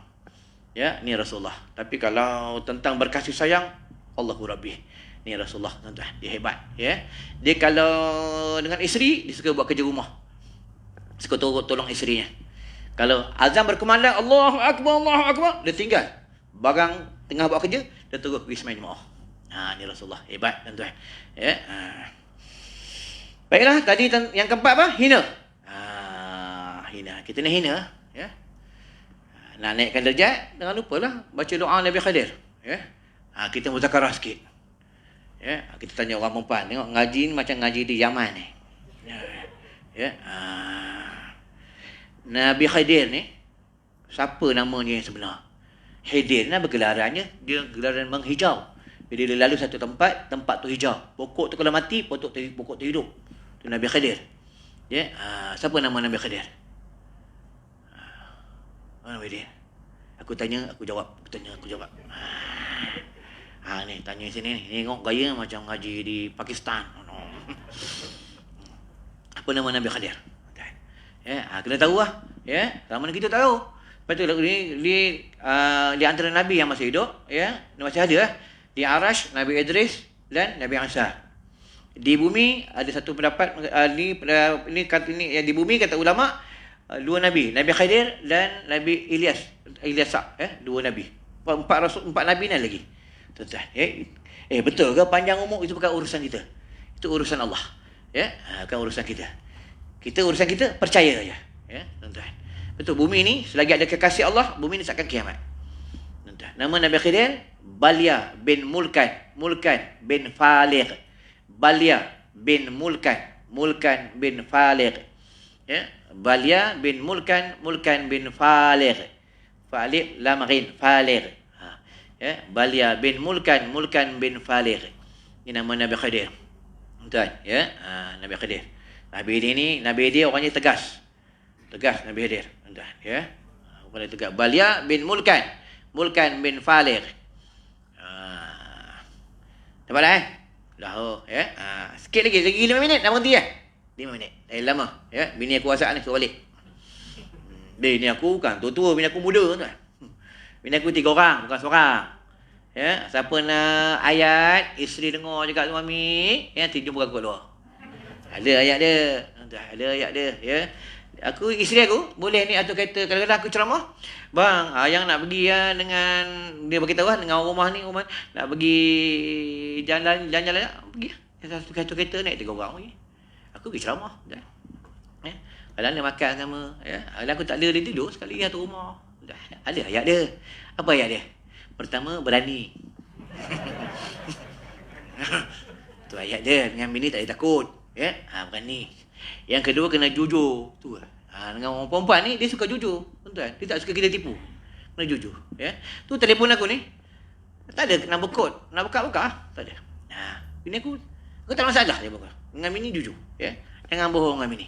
Ya, ni Rasulullah. Tapi kalau tentang berkasih sayang, Allahu Rabbi. Ni Rasulullah, tuan-tuan. Dia hebat, ya. Dia kalau dengan isteri, dia suka buat kerja rumah. Suka tolong isterinya. Kalau azan berkumandang, Allahu Akbar, Allahu Akbar, dia tinggal. Barang tengah buat kerja, dia terus pergi semai jemaah. Ni Rasulullah. Hebat, tuan-tuan. Ya. Baiklah, tadi yang keempat apa? Hina. Hina. Kita ni hina. Ya. Nak naikkan darjat, jangan lupalah baca doa Nabi Khadir. Ya. Kita muzakarah sikit. Ya. Kita tanya orang perempuan, tengok ngaji ni macam ngaji di Yaman ni. Ya. Nabi Khadir ni, siapa namanya yang sebenar? Khidir ni apa gelarannya? Dia gelaran menghijau. Bila dia lalu satu tempat, tempat tu hijau. Pokok tu kalau mati, pokok tu hidup. Tu Nabi Khadir. Ya, siapa nama Nabi Khadir? Nabi dia. Aku tanya, aku jawab. Aku tanya, aku jawab. Ni tanya sini ni. Tengok gaya macam ngaji di Pakistan. Apa nama Nabi Khadir? Ya, kena tahu lah. Ya, ramai kita tahu. Lepas tu di antara Nabi yang masih hidup, ya, masih ada lah. Di Arash, Nabi Idris dan Nabi Isa. Di bumi ada satu pendapat ini yang di bumi kata ulama 2 nabi, Nabi Khadir dan Nabi Ilyas, dua nabi. 4 nabi ni lagi. Tuan-tuan, betul ke panjang umur itu bukan urusan kita. Itu urusan Allah. Ya, bukan urusan kita. Kita urusan kita percaya saja. Ya, tuan-tuan. Betul, bumi ni selagi ada kekasih Allah, bumi ni takkan kiamat. Tuan-tuan, nama Nabi Khadir Balya bin Mulkan bin Faligh. Balya bin Mulkan bin Faligh. Ya, Balya bin Mulkan bin Faligh. Faligh lam ghin, Faligh. Ya, Balya bin Mulkan bin Faligh. Ini nama Nabi Khadir. Tuan, ya, Nabi Khadir. Nabi dia orangnya tegas. Tegas Nabi Khadir. Tuan, ya. Orangnya tegas. Balya bin Mulkan bin Faligh. Dapat dah Dah ya. Sikit lagi 5 minit dah berhenti 5 minit. Lama ya. Bini aku WhatsApp ni suruh balik. Bini aku bukan tua-tua, bini aku muda tuan. Bini aku 3 orang, bukan seorang. Ya, siapa nak ayat, isteri dengar juga suami, ya tidur buka keluar. Ada ayat dia. Ada ayat dia, ya. Isteri aku boleh ni atur kereta, kadang-kadang aku ceramah. Bang, yang nak pergi dengan dia beritahu dengan rumah ni, nak pergi jalan-jalan pergi. Satu kereta naik 3 orang pergi. Aku pergi ceramah, dah. Ya. Kadang dia makan sama, ya. Kadang aku tak ada dia tidur sekali satu rumah. Dah. Ada ayat dia. Apa ayat dia? Pertama, berani. Tu ayat dia. Dengan bini tak ada takut. Ya? Berani. Yang kedua, kena jujur. Tu dengan orang perempuan ni, dia suka jujur. Tuan-tuan. Dia tak suka kita tipu. Kena jujur. Ya? Tu telefon aku ni. Tak ada number code. Nak buka. Tak ada. Bini aku tak masalah dia buka. Dengan bini jujur. Ya? Jangan bohong dengan bini.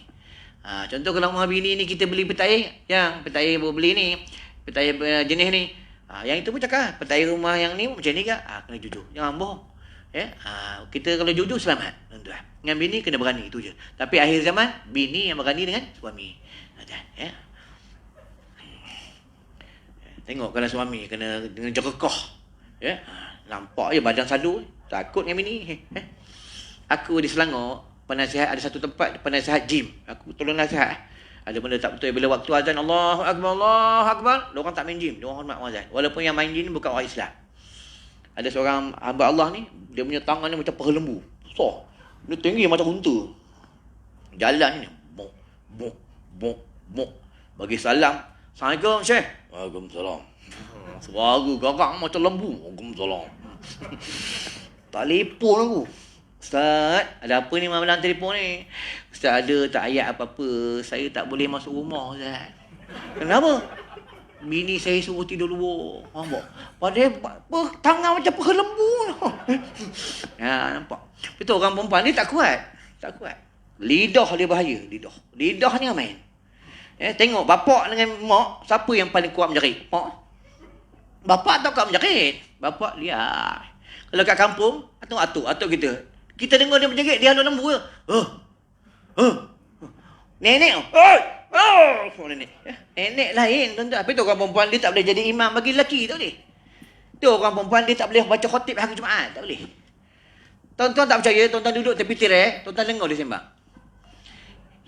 Contoh kalau rumah bini ni kita beli petair. Yang petair beli ni. Petair jenis ni. Yang itu pun cakap, petair rumah yang ni macam ni ke? Kena jujur. Jangan bohong. Ya? Kita kalau jujur selamat. Tuan-tuan. Dengan bini kena berani, itu je. Tapi akhir zaman, bini yang berani dengan suami. Ya? Tengok kalau suami kena dengan jerekoh. Ya? Nampak je badan sadu. Takut dengan bini. Aku di Selangor, penasihat, ada satu tempat penasihat gym. Aku tolong nasihat. Ada benda tak betul. Bila waktu azan Allahu Akbar, diorang tak main gym. Diorang hormat azan. Walaupun yang main gym ni bukan orang Islam. Ada seorang hamba Allah ni, dia punya tangan ni macam paha lembu. Besar. Dia tinggi macam unta. Jalan ni. Bok. Bagi salam. Assalamualaikum Syekh. Waalaikumsalam. Suara garak macam lembu. Waalaikumsalam. Telefon aku. Ustaz, ada apa ni malam telefon ni? Ustaz, ada tak ayat apa-apa? Saya tak boleh masuk rumah, Ustaz. Kenapa? Bini saya suruh tidur luar. Nampak? Padahal tangan macam paha lembu. Nampak? Betul orang perempuan ni tak kuat. Lidah dia bahaya. Lidah ni main. Tengok bapak dengan mak, siapa yang paling kuat menjerit? Mak? Bapak tak kuat menjerit. Bapak lihat. Kalau kat kampung, atuk kita. Kita dengar dia berjerit, dia halus lembu ke? Nenek. Nenek lain, tuan-tuan. Tapi tu orang perempuan dia tak boleh jadi imam bagi lelaki, tak boleh. Tu orang perempuan dia tak boleh baca khotib hari Jumaat, tak boleh. Tuan-tuan tak percaya, tuan-tuan duduk tepi tirai, tuan-tuan dengar dia sembang.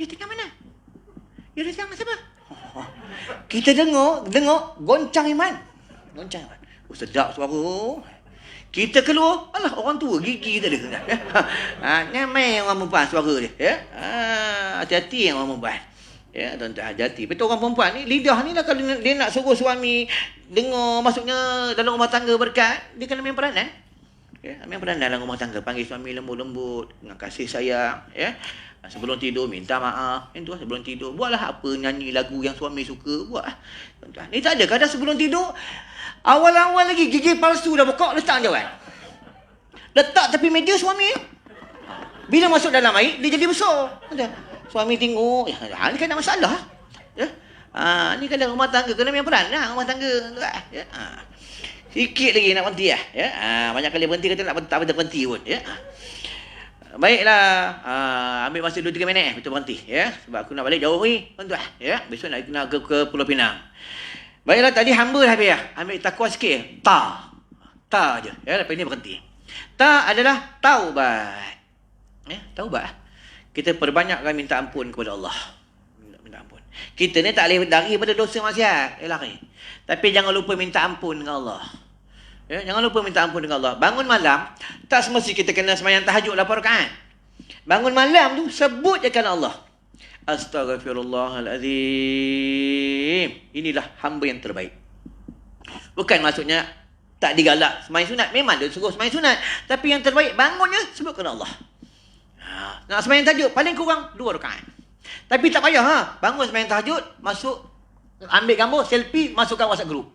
Ya tengah mana? Ya dia tengah siapa? Kita dengar goncang iman. Sedap suara. Kita keluar, alah orang tua gigi kita ada. Nyamai orang perempuan suara dia. Ya? Hati-hati yang orang perempuan. Ya, tuan-tuan, hati-hati. Betul orang perempuan ni, lidah ni lah kalau dia nak suruh suami dengar, maksudnya dalam rumah tangga berkat, dia kena main peranan. Ya, main peranan dalam rumah tangga. Panggil suami lembut-lembut, dengan kasih sayang. Ya? Sebelum tidur, minta maaf. Yang tu sebelum tidur, buatlah apa, nyanyi lagu yang suami suka, buat. Tuan-tuan, ni tak ada. Kadang sebelum tidur, awal-awal lagi gigi palsu dah bokok, letak jawab. Letak tepi meja suami. Bila masuk dalam air, dia jadi besar. Suami tengok, ni kan ada masalah. Ya? Ni kalau rumah tangga, kena main peran lah rumah tangga. Ya? Sikit lagi nak berhenti lah. Ya? Banyak kali berhenti, kata tak berhenti pun. Ya? Baiklah, ambil masa 2-3 minit, betul berhenti. Ya? Sebab aku nak balik jauh ni. Tuan-tuan. Ya? Besok nak ke Pulau Pinang. Baiklah, tadi hamba dah habis. Ambil takwa sikit. Ta je. Ya, lepas ni berhenti. Ta adalah taubat. Ya, taubat. Kita perbanyakkan minta ampun kepada Allah. Minta ampun. Kita ni tak boleh lari pada dosa maksiat. Lari. Tapi jangan lupa minta ampun dengan Allah. Ya, jangan lupa minta ampun dengan Allah. Bangun malam, tak semesti kita kena sembahyang tahajud 8 rakaat. Bangun malam tu, sebut je kan Allah. Astaghfirullahalazim. Inilah hamba yang terbaik. Bukan maksudnya tak digalak sembahyang sunat. Memang dia suruh sembahyang sunat. Tapi yang terbaik, bangunnya sebutkan Allah. Nak sembahyang tahajud, paling kurang 2 rakaat. Tapi tak payah. Bangun sembahyang tahajud, masuk, ambil gambar, selfie, masukkan WhatsApp group.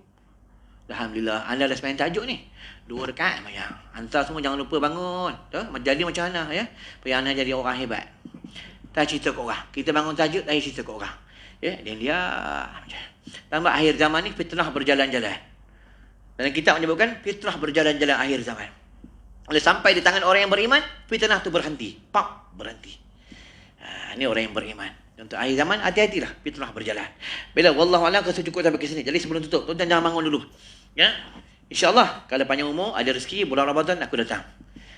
Alhamdulillah, anda dah sembahyang tahajud ni. 2 rakaat sembahyang. Hantar semua jangan lupa bangun. Jadi macam Ana, ya. Supaya Ana jadi orang hebat. Tak cerita ke orang. Kita bangun tahajud, tak cerita ke orang. Ya, dan dia tambah akhir zaman ni fitnah berjalan-jalan. Dalam kitab menyebutkan fitnah berjalan-jalan akhir zaman. Bila sampai di tangan orang yang beriman, fitnah tu berhenti. Pak, berhenti. Ini orang yang beriman. Untuk akhir zaman, hati-hatilah fitnah berjalan. Bila wallahualam rasa cukup sampai ke sini. Jadi sebelum tutup, tuan-tuan jangan bangun dulu. Ya. InsyaAllah, kalau panjang umur, ada rezeki, bulan Ramadan, aku datang.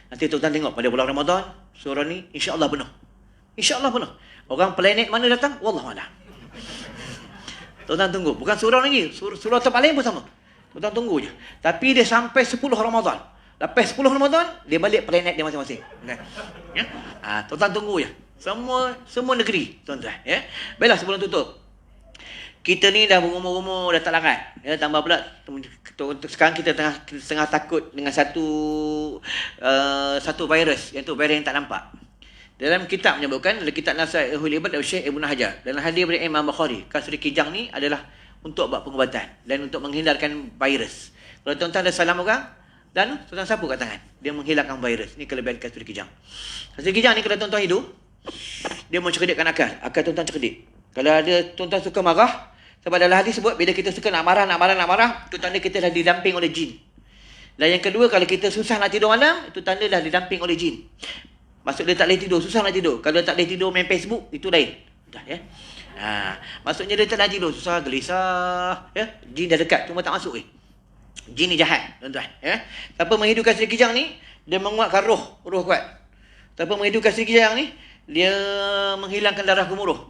Nanti tuan-tuan tengok pada bulan Ramadan, surah ni insya-Allah penuh. Insya-Allah penuh. Orang planet mana datang? Wallahualam. Tuan-tuan tunggu. Bukan surah lagi. Surah terpaling pun sama. Tuan-tuan tunggu je. Tapi dia sampai 10 Ramadan. Lepas 10 Ramadan, dia balik planet dia masing-masing. Ya? Tuan-tuan tunggu je. Semua negeri, tuan-tuan. Ya? Baiklah, sebelum tutup. Kita ni dah berumur-umur, dah tak larat. Ya, tambah pula, sekarang kita tengah takut dengan satu virus, iaitu virus yang tak nampak. Dalam kitab menyebutkan, dalam kitab Nasihatul Ibad dari Syekh Ibn Hajar, dalam hadis dari Imam Bukhari, kasri kijang ni adalah untuk buat pengubatan dan untuk menghindarkan virus. Kalau tuan-tuan ada salam orang, dan tuan-tuan sapu kat tangan. Dia menghilangkan virus. Ni kelebihan kasri kijang. Kasri kijang ni kalau tuan-tuan hidup, dia mencerdikkan akal. Akal tuan-tuan cerdik. Kalau ada tuan-tuan suka marah, sebab dalam hadis sebut, bila kita suka nak marah, itu tanda kita dah didamping oleh jin. Dan yang kedua, kalau kita susah nak tidur malam, itu tanda dah didamping oleh jin. Maksud dia tak boleh tidur, susah nak tidur. Kalau tak boleh tidur main Facebook, itu lain. Dah, ya. Maksudnya dia tak nak tidur, susah, gelisah. Ya. Jin dah dekat, cuma tak masuk. Jin ni jahat, tuan-tuan. Ya. Siapa menghidupkan Sri Kijang ni, dia menguatkan roh kuat. Siapa menghidupkan Sri Kijang ni, dia menghilangkan darah gemuruh.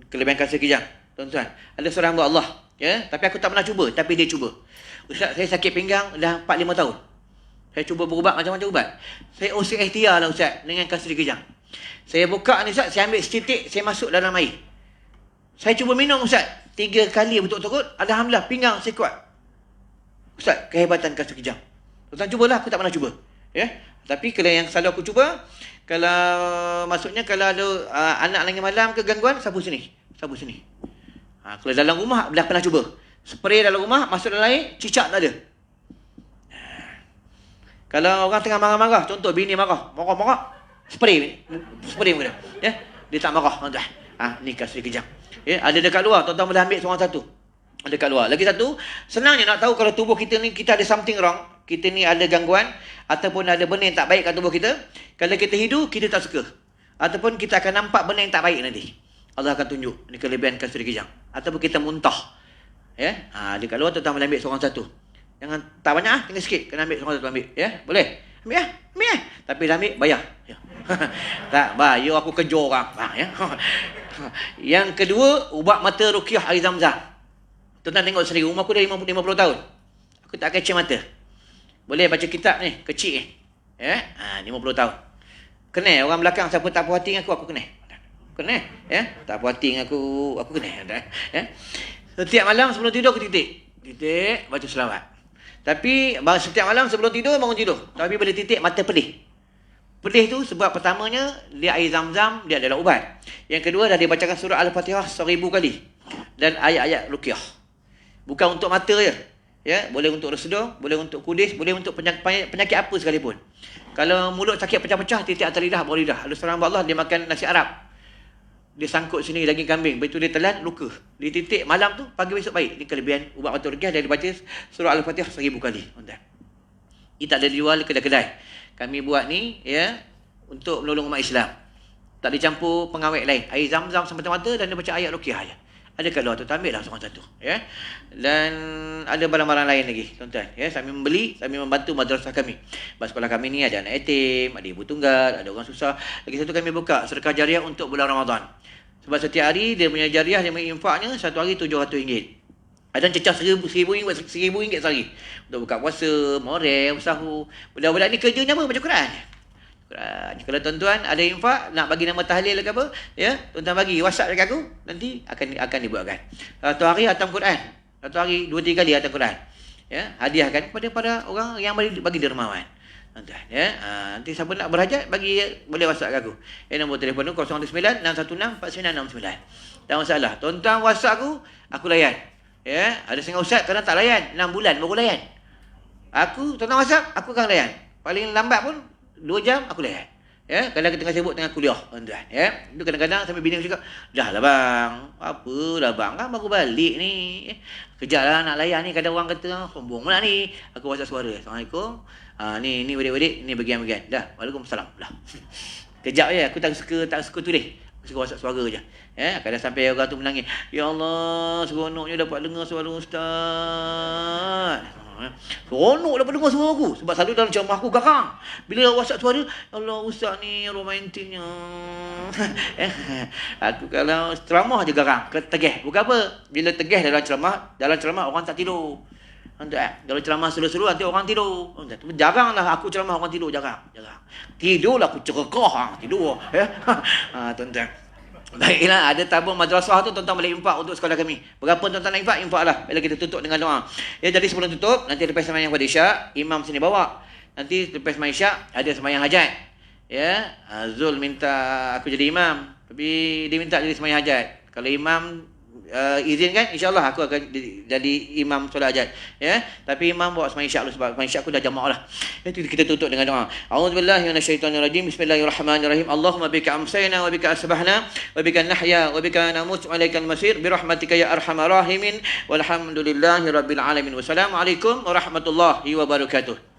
Kelebihan Sri Kijang, tuan-tuan. Ada seorang hamba Allah, ya, tapi aku tak pernah cuba, tapi dia cuba. Ustaz, saya sakit pinggang dah 4-5 tahun. Saya cuba berubat macam-macam ubat. Saya ikhtiar lah Ustaz dengan Sri Kijang. Saya buka ni Ustaz, saya ambil setitik, saya masuk dalam air. Saya cuba minum Ustaz, 3 kali betul-betul, alhamdulillah pinggang saya kuat. Ustaz, kehebatan Sri Kijang. Tuan-tuan cubalah, aku tak pernah cuba. Ya. Tapi kalau yang selalu aku cuba, kalau maksudnya kalau ada anak lagi malam ke gangguan, sapu sini. Kalau dalam rumah dah pernah cuba. Spray dalam rumah, masuk dalam air, cicak tak ada. Kalau orang tengah marah-marah, contoh bini marah, spray muka dia. Ya, dia tak marah, tuan-tuan. Ni Sri Kijang. Ya, ada dekat luar, tuan-tuan boleh ambil seorang satu. Ada kat luar. Lagi satu, senangnya nak tahu kalau tubuh kita ni, kita ada something wrong, kita ni ada gangguan, ataupun ada benda yang tak baik kat tubuh kita. Kalau kita hidup, kita tak suka. Ataupun kita akan nampak benda yang tak baik nanti. Allah akan tunjuk. Ini kelebihan Sri Kijang. Ataupun kita muntah. Ya, dekat luar, tuan-tuan boleh ambil seorang satu. Jangan, tak banyak, tinggal sikit. Kena ambil seorang satu, ambil. Ya, boleh? Ambil. Tapi dah ambil, bayar. Ya. Tak, bayar aku kerja orang. Ya. Yang kedua, ubat mata ruqyah air Zam-Zam. Tuan-tuan tengok sendiri, umur aku dah 50 tahun. Aku tak kecil mata. Boleh baca kitab ni, kecil ni. Ya? 50 tahun. Kenal orang belakang, siapa tak puas hati dengan aku kenal. Kenal. Ya? Tak puas hati dengan aku kenal. Ya? Setiap malam sebelum tidur, aku titik, baca selawat. Tapi setiap malam sebelum tidur, bangun tidur. Tapi bila titik, mata pedih. Pedih tu sebab pertamanya, dia air Zam-Zam, dia adalah ubat. Yang kedua, dah dibacakan surah Al-Fatihah 1000 kali. Dan ayat-ayat ruqyah. Bukan untuk mata je. Ya, boleh untuk reseduh, boleh untuk kudis, boleh untuk penyakit apa sekalipun. Kalau mulut sakit pecah-pecah, titik atas lidah, bawah lidah. Ada seorang Allah, dia makan nasi Arab. Dia sangkut sini daging kambing. Begitu dia telan, luka. Dia titik malam tu, pagi besok baik. Ini kelebihan ubat mata ruqyah. Dia dibaca surah Al-Fatihah 1000 kali. Ini tak ada dijual kedai-kedai. Kami buat ni, ya, untuk menolong umat Islam. Tak dicampur pengawet lain. Air Zam-Zam semata-mata dan dia baca ayat ruqyah je. Ada kat luar tu, ambil lah seorang satu. Ya? Dan ada barang-barang lain lagi, tuan-tuan. Ya? Kami membeli, kami membantu madrasah kami. Sebab sekolah kami ni ada anak yatim, ada ibu tunggal, ada orang susah. Lagi satu kami buka sedekah jariah untuk bulan Ramadan. Sebab setiap hari dia punya jariah, dia punya infaknya, satu hari RM700. Ada yang cecah RM1,000 sehari. Untuk buka puasa, morel, sahur. Budak-budak ni kerjanya apa? Baca Quran. Kalau tuan-tuan ada infak, nak bagi nama tahlil ke apa, ya, tuan-tuan bagi WhatsApp dekat aku, nanti akan dibuatkan. Satu hari hatam Quran. Satu hari 2-3 kali hatam Quran. Ya, hadiahkan kepada para orang yang bagi dermawan. Tuan-tuan, ya. Nanti siapa nak berhajat, boleh WhatsApp kat aku. Nombor telefon aku 029 616 4969. Tak masalah. Tuan-tuan WhatsApp aku layan. Ya, ada setengah ustaz kadang tak layan, 6 bulan baru layan. Tuan-tuan WhatsApp, aku akan layan. Paling lambat pun 2 jam aku layan. Ya, kadang kita tengah sibuk tengah kuliah, tuan-tuan. Ya, itu kadang-kadang sampai bini aku cakap, "Dah lah bang. Apalah bang, kan baru balik ni. Kejap lah nak layan ni." Kadang orang kata, "Sombong pula ni." Aku WhatsApp suara. "Assalamualaikum. Ni wadik-wadik, ni bagian-bagian. Dah, waalaikumsalam. Dah. Kejap je, aku tak suka tulis. Aku suka WhatsApp suara je. Kadang sampai orang tu menangis. Ya Allah, seronoknya dapat dengar suara ustaz. Seronok dapat dengar suara aku. Sebab selalu dalam ceramah aku garang. Bila WhatsApp suara, ya Allah ustaz ni romantiknya. Aku kalau ceramah je garang, tegih. Bukan apa? Bila tegih dalam ceramah orang tak tidur. Kalau ceramah seru-seru nanti orang tidur. Jaranglah aku ceramah orang tidur, jarang. Tidurlah aku cerekah, tidur. Tuan-tuan. Baiklah, ada tabung madrasah tu tuan-tuan boleh infak untuk sekolah kami. Berapa tuan-tuan nak infak? Infaklah. Bila kita tutup dengan doa. Jadi sebelum tutup, nanti lepas sembahyang pada Isyak, imam sini bawa. Nanti lepas sembahyang Isyak ada sembahyang hajat. Zul minta aku jadi imam, tapi dia minta jadi sembahyang hajat. Kalau imam izinkan, insya-Allah aku akan jadi imam solat hajat. Tapi imam bawa sembahyang Isyak dulu sebab sembahyang Isyak aku dah jamak lah. Itu kita tutup dengan doa. A'udzubillahi minasyaitonirrajim. Bismillahirrahmanirrahim. Allahumma bika amsayna wa bika asbahna wa bika nahya wa bika namut wa ilaikal masir bi rahmatika ya arhamar rahimin walhamdulillahi rabbil alamin. Wassalamualaikum warahmatullahi wabarakatuh.